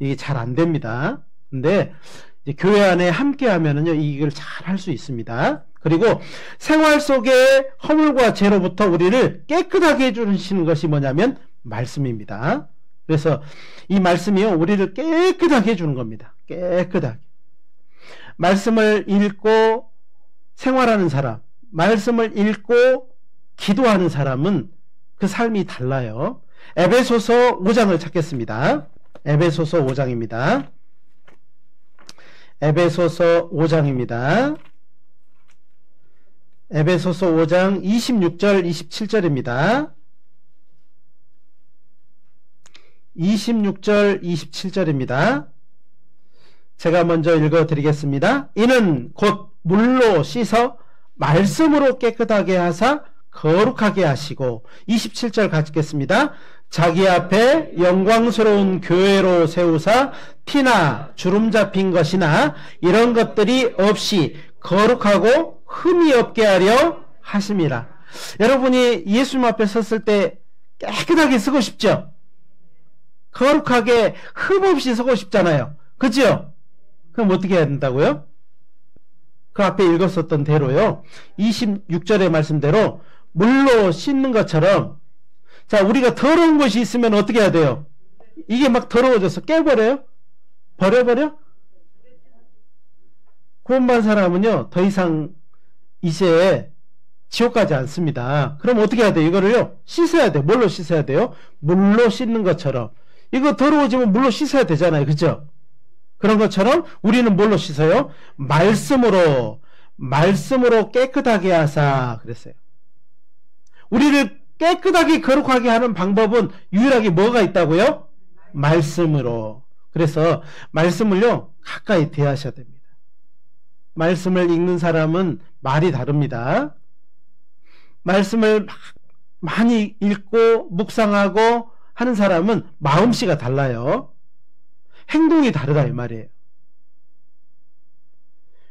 이게 잘 안 됩니다. 근데 이제 교회 안에 함께 하면은요, 이걸 잘 할 수 있습니다. 그리고 생활 속의 허물과 죄로부터 우리를 깨끗하게 해주시는 것이 뭐냐면 말씀입니다. 그래서 이 말씀이요, 우리를 깨끗하게 해주는 겁니다. 깨끗하게. 말씀을 읽고 생활하는 사람, 말씀을 읽고 기도하는 사람은 그 삶이 달라요. 에베소서 5장을 찾겠습니다. 에베소서 5장입니다. 에베소서 5장입니다. 에베소서 5장 26절 27절입니다. 26절 27절입니다. 제가 먼저 읽어드리겠습니다. 이는 곧 물로 씻어 말씀으로 깨끗하게 하사 거룩하게 하시고, 27절 가지겠습니다. 자기 앞에 영광스러운 교회로 세우사 티나 주름 잡힌 것이나 이런 것들이 없이 거룩하고 흠이 없게 하려 하심이라. 여러분이 예수님 앞에 섰을 때 깨끗하게 서고 싶죠? 거룩하게 흠 없이 서고 싶잖아요. 그죠? 그럼 어떻게 해야 된다고요? 그 앞에 읽었었던 대로요, 26절의 말씀대로 물로 씻는 것처럼, 자, 우리가 더러운 것이 있으면 어떻게 해야 돼요? 이게 막 더러워져서 깨버려요? 버려버려? 구원받은 사람은요, 더 이상 이제 지옥 가지 않습니다. 그럼 어떻게 해야 돼요? 이거를요, 씻어야 돼요. 뭘로 씻어야 돼요? 물로 씻는 것처럼. 이거 더러워지면 물로 씻어야 되잖아요. 그죠? 그런 것처럼 우리는 뭘로 씻어요? 말씀으로 깨끗하게 하사 그랬어요. 우리를 깨끗하게 거룩하게 하는 방법은 유일하게 뭐가 있다고요? 말씀으로. 그래서 말씀을요, 가까이 대하셔야 됩니다. 말씀을 읽는 사람은 말이 다릅니다. 말씀을 많이 읽고 묵상하고 하는 사람은 마음씨가 달라요. 행동이 다르다 이 말이에요.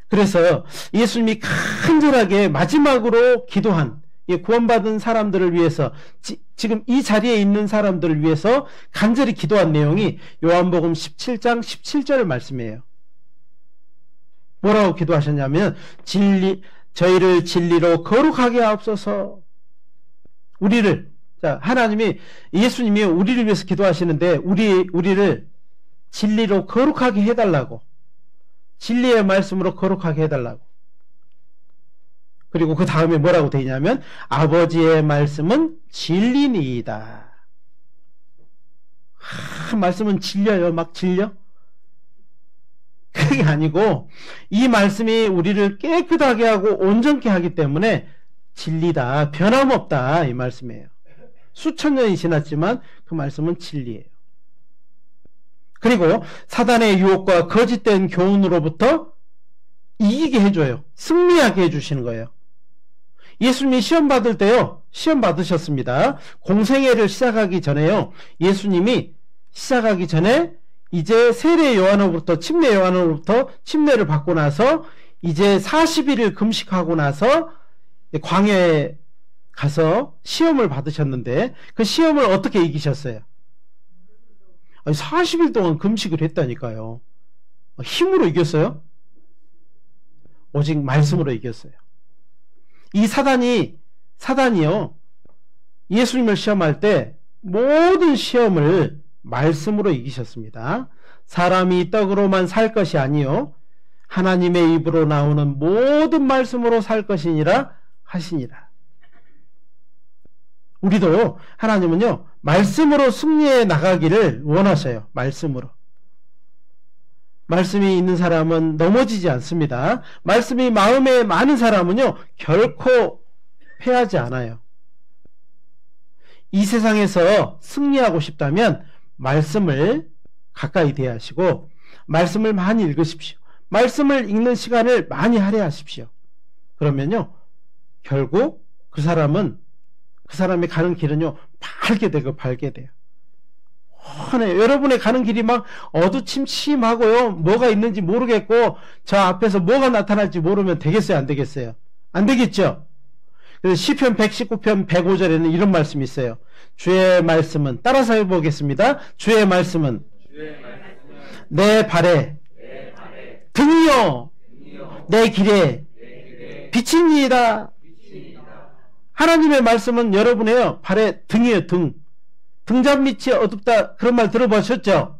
그래서 예수님이 간절하게 마지막으로 기도한, 구원받은 사람들을 위해서, 지금 이 자리에 있는 사람들을 위해서 간절히 기도한 내용이 요한복음 17장 17절 말씀이에요. 뭐라고 기도하셨냐면, 저희를 진리로 거룩하게 하옵소서. 하나님이, 예수님이 우리를 위해서 기도하시는데, 우리를 진리로 거룩하게 해달라고, 진리의 말씀으로 거룩하게 해달라고. 그리고 그 다음에 뭐라고 되어 있냐면, 아버지의 말씀은 진리니이다. 말씀은 진려요. 막 진려? 그게 아니고, 이 말씀이 우리를 깨끗하게 하고 온전케 하기 때문에 진리다, 변함없다 이 말씀이에요. 수천 년이 지났지만 그 말씀은 진리예요. 그리고 사단의 유혹과 거짓된 교훈으로부터 이기게 해줘요. 승리하게 해주시는 거예요. 예수님이 시험 받을 때요, 시험 받으셨습니다. 공생애를 시작하기 전에요, 예수님이 시작하기 전에 이제 세례 요한으로부터, 침례 요한으로부터 침례를 받고 나서 이제 40일을 금식하고 나서 광야에 가서 시험을 받으셨는데, 그 시험을 어떻게 이기셨어요? 40일 동안 금식을 했다니까요. 힘으로 이겼어요? 오직 말씀으로 이겼어요. 이 사단이요, 예수님을 시험할 때 모든 시험을 말씀으로 이기셨습니다. 사람이 떡으로만 살 것이 아니요 하나님의 입으로 나오는 모든 말씀으로 살 것이니라 하시니라. 우리도 하나님은요, 말씀으로 승리해 나가기를 원하셔요. 말씀으로. 말씀이 있는 사람은 넘어지지 않습니다. 말씀이 마음에 많은 사람은요, 결코 패하지 않아요. 이 세상에서 승리하고 싶다면 말씀을 가까이 대하시고 말씀을 많이 읽으십시오. 말씀을 읽는 시간을 많이 할애하십시오. 그러면요, 결국 그 사람이 가는 길은요, 밝게 돼요. 여러분의 가는 길이 막 어두침침하고요, 뭐가 있는지 모르겠고 저 앞에서 뭐가 나타날지 모르면 되겠어요, 안 되겠어요? 안 되겠죠? 그래서 시편 119편 105절에는 이런 말씀이 있어요. 주의 말씀은, 따라서 해보겠습니다. 주의 말씀은 내 발에 등이요 내 길에 빛이니이다. 하나님의 말씀은 여러분의 발에 등이에요. 등잔 밑이 어둡다, 그런 말 들어보셨죠?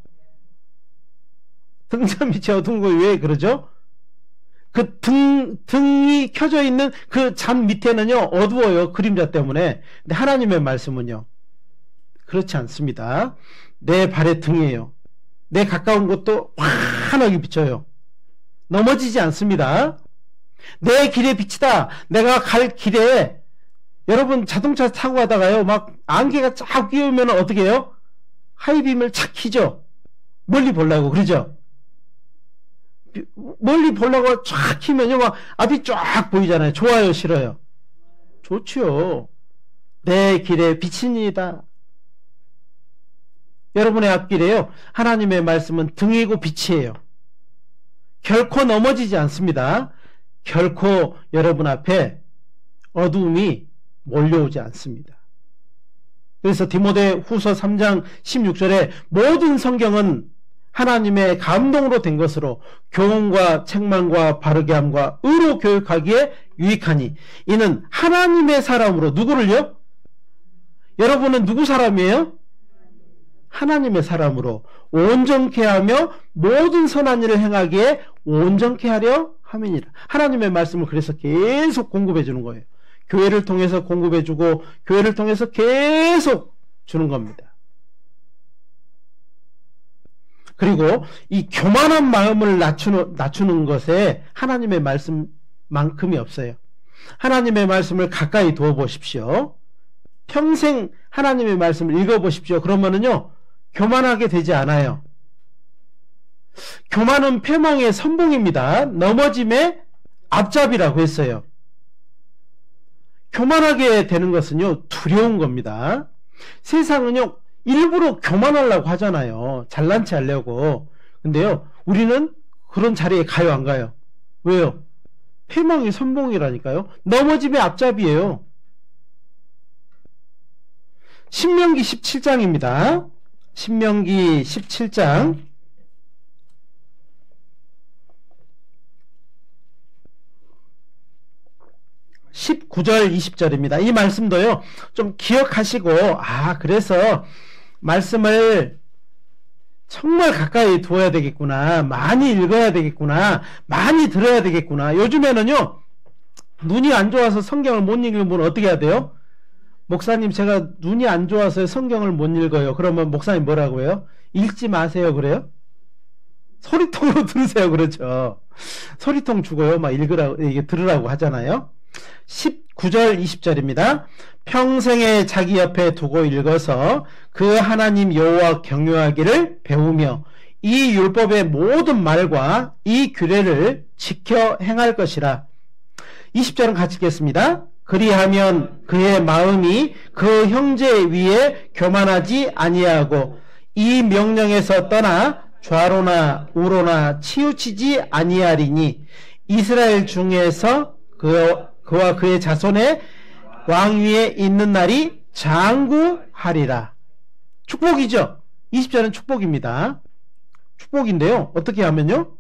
등잔 밑이 어두운 거 왜 그러죠? 그 등이 켜져 있는 그 잔 밑에는요, 어두워요. 그림자 때문에. 근데 하나님의 말씀은요, 그렇지 않습니다. 내 발의 등이에요. 내 가까운 곳도 환하게 비춰요. 넘어지지 않습니다. 내 길의 빛이다. 내가 갈 길에, 여러분 자동차 타고 가다가요, 막 안개가 쫙 끼우면 어떻게 해요? 하이빔을 착 켜죠. 멀리 보려고, 그러죠? 멀리 보려고 쫙 켜면요, 막 앞이 쫙 보이잖아요. 좋아요, 싫어요? 좋지요. 내 길에 빛이니이다. 여러분의 앞길에요, 하나님의 말씀은 등이고 빛이에요. 결코 넘어지지 않습니다. 결코 여러분 앞에 어두움이 몰려오지 않습니다. 그래서 디모데 후서 3장 16절에 모든 성경은 하나님의 감동으로 된 것으로 교훈과 책망과 바르게 함과 의로 교육하기에 유익하니 이는 하나님의 사람으로, 누구를요? 여러분은 누구 사람이에요? 하나님의 사람으로 온전케 하며 모든 선한 일을 행하기에 온전케 하려 함이니라. 하나님의 말씀을 그래서 계속 공급해 주는 거예요. 교회를 통해서 공급해 주고 교회를 통해서 계속 주는 겁니다. 그리고 이 교만한 마음을 낮추는 것에 하나님의 말씀만큼이 없어요. 하나님의 말씀을 가까이 두어 보십시오. 평생 하나님의 말씀을 읽어 보십시오. 그러면은요, 교만하게 되지 않아요. 교만은 패망의 선봉입니다. 넘어짐의 앞잡이라고 했어요. 교만하게 되는 것은요, 두려운 겁니다. 세상은요, 일부러 교만하려고 하잖아요. 잘난 체 하려고. 근데요, 우리는 그런 자리에 가요, 안 가요? 왜요? 패망의 선봉이라니까요. 넘어짐의 앞잡이에요. 신명기 17장입니다. 신명기 17장 19절 20절입니다. 이 말씀도요, 좀 기억하시고, 그래서 말씀을 정말 가까이 두어야 되겠구나, 많이 읽어야 되겠구나, 많이 들어야 되겠구나. 요즘에는요, 눈이 안 좋아서 성경을 못 읽는 분은 어떻게 해야 돼요? 목사님, 제가 눈이 안 좋아서 성경을 못 읽어요. 그러면 목사님 뭐라고 해요? 읽지 마세요, 그래요? 소리통으로 들으세요, 그렇죠? 소리통 주고요, 막 읽으라고, 이게 들으라고 하잖아요. 19절 20절입니다. 평생에 자기 옆에 두고 읽어서 그 하나님 여호와 경외하기를 배우며 이 율법의 모든 말과 이 규례를 지켜 행할 것이라. 20절은 같이 읽겠습니다. 그리하면 그의 마음이 그 형제 위에 교만하지 아니하고 이 명령에서 떠나 좌로나 우로나 치우치지 아니하리니 이스라엘 중에서 그와 그의 자손의 왕 위에 있는 날이 장구하리라. 축복이죠. 20절은 축복입니다. 축복인데요. 어떻게 하면요?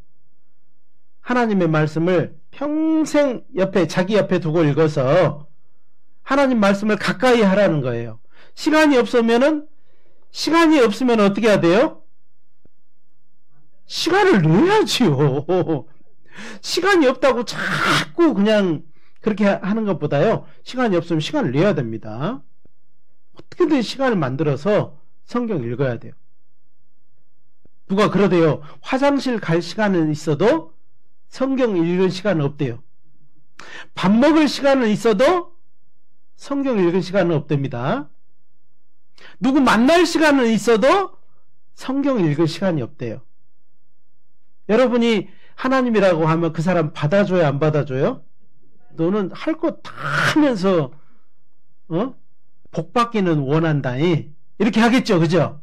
하나님의 말씀을 평생 자기 옆에 두고 읽어서 하나님 말씀을 가까이 하라는 거예요. 시간이 없으면 어떻게 해야 돼요? 시간을 내야지요. 시간이 없다고 자꾸 그냥 그렇게 하는 것보다요. 시간이 없으면 시간을 내야 됩니다. 어떻게든 시간을 만들어서 성경 읽어야 돼요. 누가 그러대요. 화장실 갈 시간은 있어도 성경 읽을 시간은 없대요. 밥 먹을 시간은 있어도 성경 읽을 시간은 없답니다. 누구 만날 시간은 있어도 성경 읽을 시간이 없대요. 여러분이 하나님이라고 하면 그 사람 받아줘요, 안 받아줘요? 너는 할 거 다 하면서 복 받기는 원한다니 이렇게 하겠죠, 그죠?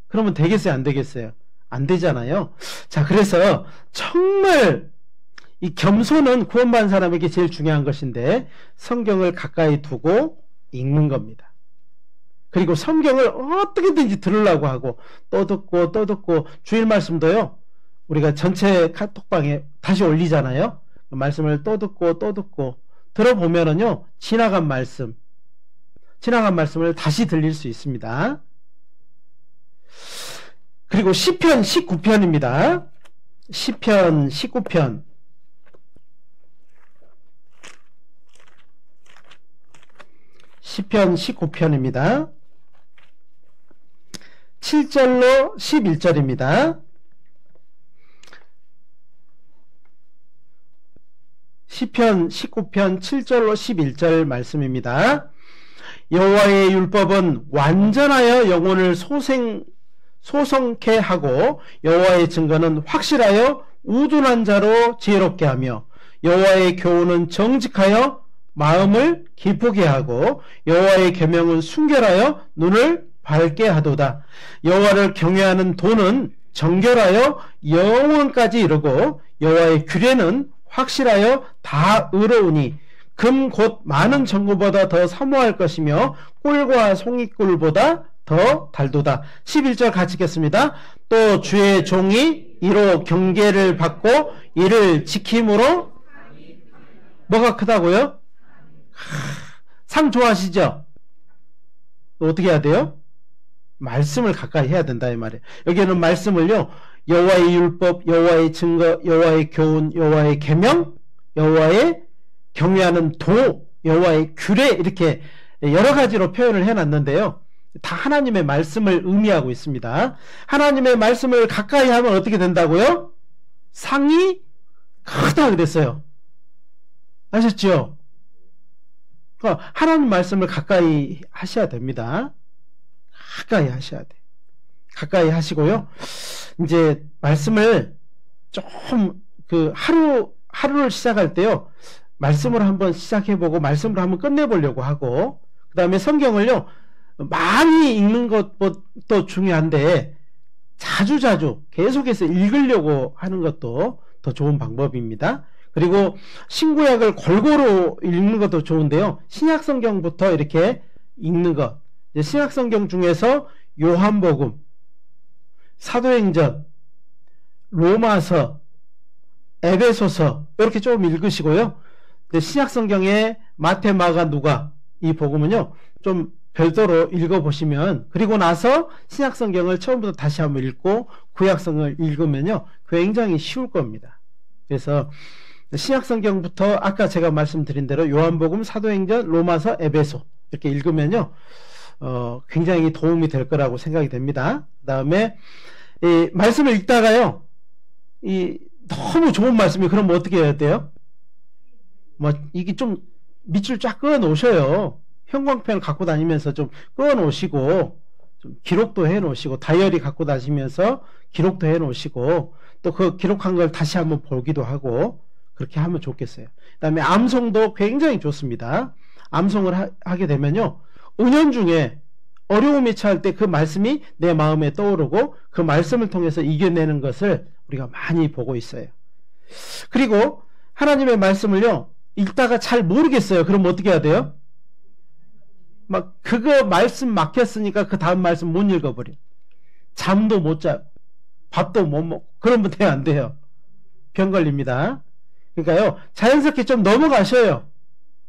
그러면 되겠어요, 안 되겠어요? 안 되잖아요. 자, 그래서 정말 이 겸손은 구원받은 사람에게 제일 중요한 것인데 성경을 가까이 두고 읽는 겁니다. 그리고 성경을 어떻게든지 들으려고 하고 또 듣고 주일 말씀도요. 우리가 전체 카톡방에 다시 올리잖아요. 그 말씀을 또 듣고 들어보면은요. 지나간 말씀을 다시 들릴 수 있습니다. 그리고 시편 19편입니다. 시편 19편. 시편 19편입니다. 7절로 11절입니다. 시편 19편 7절로 11절 말씀입니다. 여호와의 율법은 완전하여 영혼을 소성케 하고 여호와의 증거는 확실하여 우둔한 자로 지혜롭게 하며 여호와의 교훈은 정직하여 마음을 기쁘게 하고 여호와의 계명은 순결하여 눈을 밝게 하도다. 여호와를 경외하는 도는 정결하여 영원까지 이르고 여호와의 규례는 확실하여 다 의로우니 금 곧 많은 정금보다 더 사모할 것이며 꿀과 송이꿀보다 더 달도다. 11절 같이 읽겠습니다. 또 주의 종이 이로 경계를 받고 이를 지킴으로 뭐가 크다고요? 상 좋아하시죠? 어떻게 해야 돼요? 말씀을 가까이 해야 된다 이 말이에요. 여기는 말씀을요. 여호와의 율법, 여호와의 증거, 여호와의 교훈, 여호와의 계명, 여호와의 경외하는 도, 여호와의 규례 이렇게 여러 가지로 표현을 해놨는데요. 다 하나님의 말씀을 의미하고 있습니다. 하나님의 말씀을 가까이 하면 어떻게 된다고요? 상이 크다 그랬어요. 아셨죠? 그러니까 하나님 말씀을 가까이 하셔야 됩니다. 가까이 하셔야 돼. 가까이 하시고요. 이제 말씀을 좀 하루를 시작할 때요. 말씀으로 한번 시작해보고 말씀으로 한번 끝내보려고 하고 그 다음에 성경을요. 많이 읽는 것도 중요한데 자주 계속해서 읽으려고 하는 것도 더 좋은 방법입니다. 그리고 신구약을 골고루 읽는 것도 좋은데요. 신약성경부터 이렇게 읽는 것. 신약성경 중에서 요한복음, 사도행전, 로마서, 에베소서 이렇게 조금 읽으시고요. 신약성경의 마태, 마가, 누가 이 복음은요. 좀 별도로 읽어보시면 그리고 나서 신약성경을 처음부터 다시 한번 읽고 구약성경을 읽으면요. 굉장히 쉬울 겁니다. 그래서 신약성경부터 아까 제가 말씀드린 대로 요한복음, 사도행전, 로마서, 에베소 이렇게 읽으면요. 굉장히 도움이 될 거라고 생각이 됩니다. 그 다음에 이 말씀을 읽다가요. 너무 좋은 말씀이 그러면 어떻게 해야 돼요? 이게 좀 밑줄 쫙 그어 놓으셔요. 형광펜 갖고 다니면서 좀 그어 놓으시고 좀 기록도 해 놓으시고, 다이어리 갖고 다니면서 기록도 해 놓으시고, 또 그 기록한 걸 다시 한번 보기도 하고, 그렇게 하면 좋겠어요. 그 다음에 암송도 굉장히 좋습니다. 암송을 하게 되면요, 은연중에 어려움이 처할 때 그 말씀이 내 마음에 떠오르고 그 말씀을 통해서 이겨내는 것을 우리가 많이 보고 있어요. 그리고 하나님의 말씀을요, 읽다가 잘 모르겠어요. 그럼 어떻게 해야 돼요? 막 그거 말씀 막혔으니까 그 다음 말씀 못 읽어버려. 잠도 못 자요. 밥도 못 먹고. 그러면 돼요, 안 돼요? 병 걸립니다. 그러니까요, 자연스럽게 좀 넘어가셔요.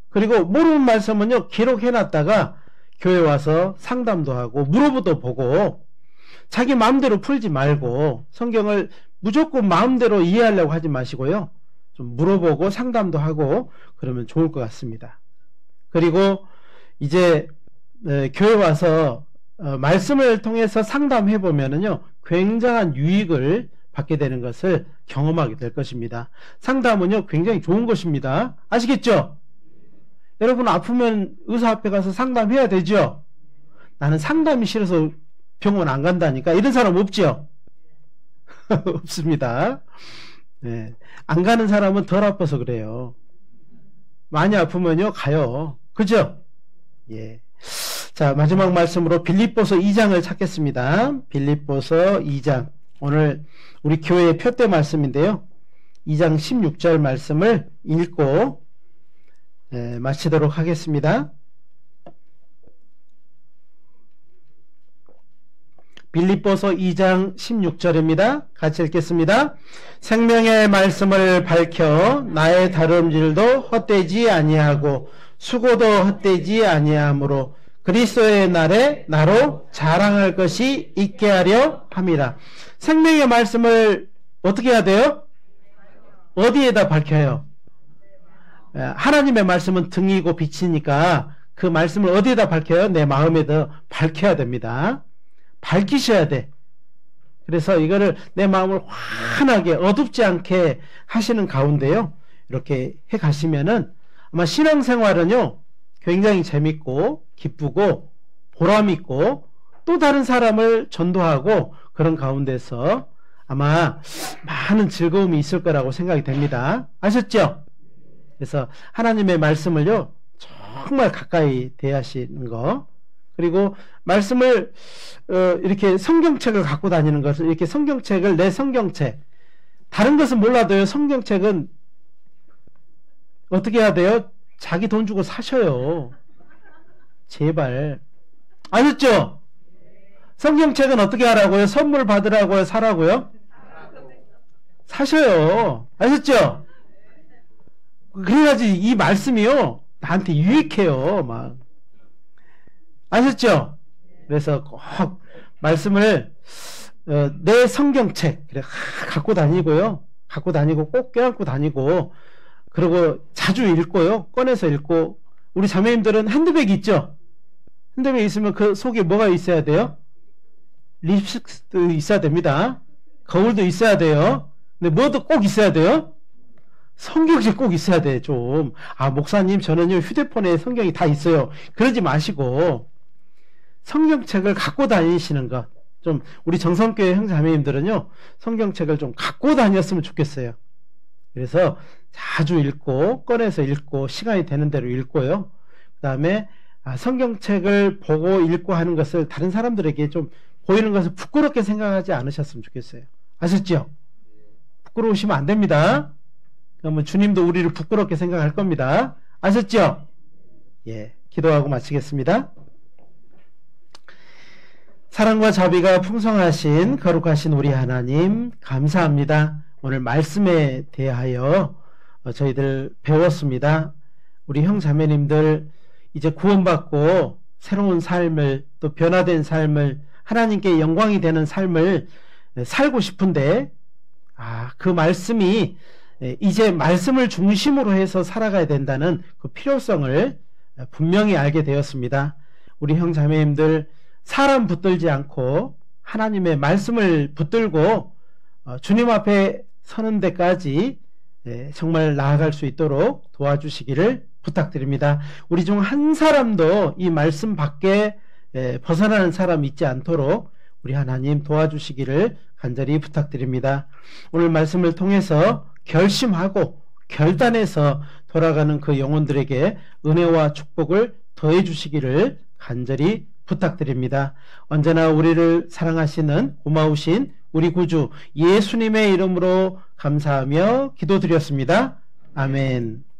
그리고 모르는 말씀은요, 기록해놨다가 교회 와서 상담도 하고 물어보도 보고, 자기 마음대로 풀지 말고 성경을 무조건 마음대로 이해하려고 하지 마시고요, 좀 물어보고 상담도 하고 그러면 좋을 것 같습니다. 그리고 이제 교회 와서 말씀을 통해서 상담해 보면은요, 굉장한 유익을 받게 되는 것을 경험하게 될 것입니다. 상담은요, 굉장히 좋은 것입니다. 아시겠죠? 여러분 아프면 의사 앞에 가서 상담해야 되죠? 나는 상담이 싫어서 병원 안 간다니까, 이런 사람 없죠? 없습니다. 네. 안 가는 사람은 덜 아파서 그래요. 많이 아프면요, 가요. 그죠? 예. 자, 마지막 말씀으로 빌립보서 2장을 찾겠습니다. 빌립보서 2장. 오늘 우리 교회의 표대 말씀인데요, 2장 16절 말씀을 읽고 마치도록 하겠습니다. 빌립보서 2장 16절입니다. 같이 읽겠습니다. 생명의 말씀을 밝혀 나의 다름질도 헛되지 아니하고 수고도 헛되지 아니하므로 그리스도의 날에 나로 자랑할 것이 있게 하려 함이라. 생명의 말씀을 어떻게 해야 돼요? 어디에다 밝혀요? 하나님의 말씀은 등이고 빛이니까 그 말씀을 어디에다 밝혀요? 내 마음에다 밝혀야 됩니다. 밝히셔야 돼. 그래서 이거를 내 마음을 환하게 어둡지 않게 하시는 가운데요, 이렇게 해 가시면은 아마 신앙생활은요, 굉장히 재밌고 기쁘고 보람있고 또 다른 사람을 전도하고 그런 가운데서 아마 많은 즐거움이 있을 거라고 생각이 됩니다. 아셨죠? 그래서 하나님의 말씀을요, 정말 가까이 대하시는 거, 그리고 말씀을 이렇게 성경책을 갖고 다니는 것을, 이렇게 성경책을, 내 성경책, 다른 것은 몰라도요, 성경책은 어떻게 해야 돼요? 자기 돈 주고 사셔요. 제발. 아셨죠? 성경책은 어떻게 하라고요? 선물 받으라고요? 사라고요? 사셔요. 아셨죠? 그래야지 이 말씀이요, 나한테 유익해요. 막. 아셨죠? 그래서 꼭 말씀을 내 성경책 그래 갖고 다니고요, 갖고 다니고 꼭 껴안고 다니고, 그리고 자주 읽고요, 꺼내서 읽고. 우리 자매님들은 핸드백 있죠? 핸드백 있으면 그 속에 뭐가 있어야 돼요? 립스틱도 있어야 됩니다. 거울도 있어야 돼요. 근데 뭐도 꼭 있어야 돼요? 성경책 꼭 있어야 돼. 좀, 아, 목사님 저는요 휴대폰에 성경이 다 있어요, 그러지 마시고 성경책을 갖고 다니시는 것, 좀 우리 정성교회 형제자매님들은요, 성경책을 좀 갖고 다녔으면 좋겠어요. 그래서 자주 읽고 꺼내서 읽고 시간이 되는 대로 읽고요, 그 다음에 성경책을 보고 읽고 하는 것을 다른 사람들에게 좀 보이는 것을 부끄럽게 생각하지 않으셨으면 좋겠어요. 아셨죠? 부끄러우시면 안 됩니다. 그러면 주님도 우리를 부끄럽게 생각할 겁니다. 아셨죠? 예, 기도하고 마치겠습니다. 사랑과 자비가 풍성하신 거룩하신 우리 하나님, 감사합니다. 오늘 말씀에 대하여 저희들 배웠습니다. 우리 형 자매님들 이제 구원받고 새로운 삶을, 또 변화된 삶을, 하나님께 영광이 되는 삶을 살고 싶은데, 그 말씀이 이제 말씀을 중심으로 해서 살아가야 된다는 그 필요성을 분명히 알게 되었습니다. 우리 형 자매님들 사람 붙들지 않고 하나님의 말씀을 붙들고 주님 앞에 서는 데까지 정말 나아갈 수 있도록 도와주시기를 부탁드립니다. 우리 중 한 사람도 이 말씀 밖에 벗어나는 사람 있지 않도록 우리 하나님 도와주시기를 간절히 부탁드립니다. 오늘 말씀을 통해서 결심하고 결단해서 돌아가는 그 영혼들에게 은혜와 축복을 더해 주시기를 간절히 부탁드립니다. 언제나 우리를 사랑하시는 고마우신 우리 구주 예수님의 이름으로 감사하며 기도드렸습니다. 아멘.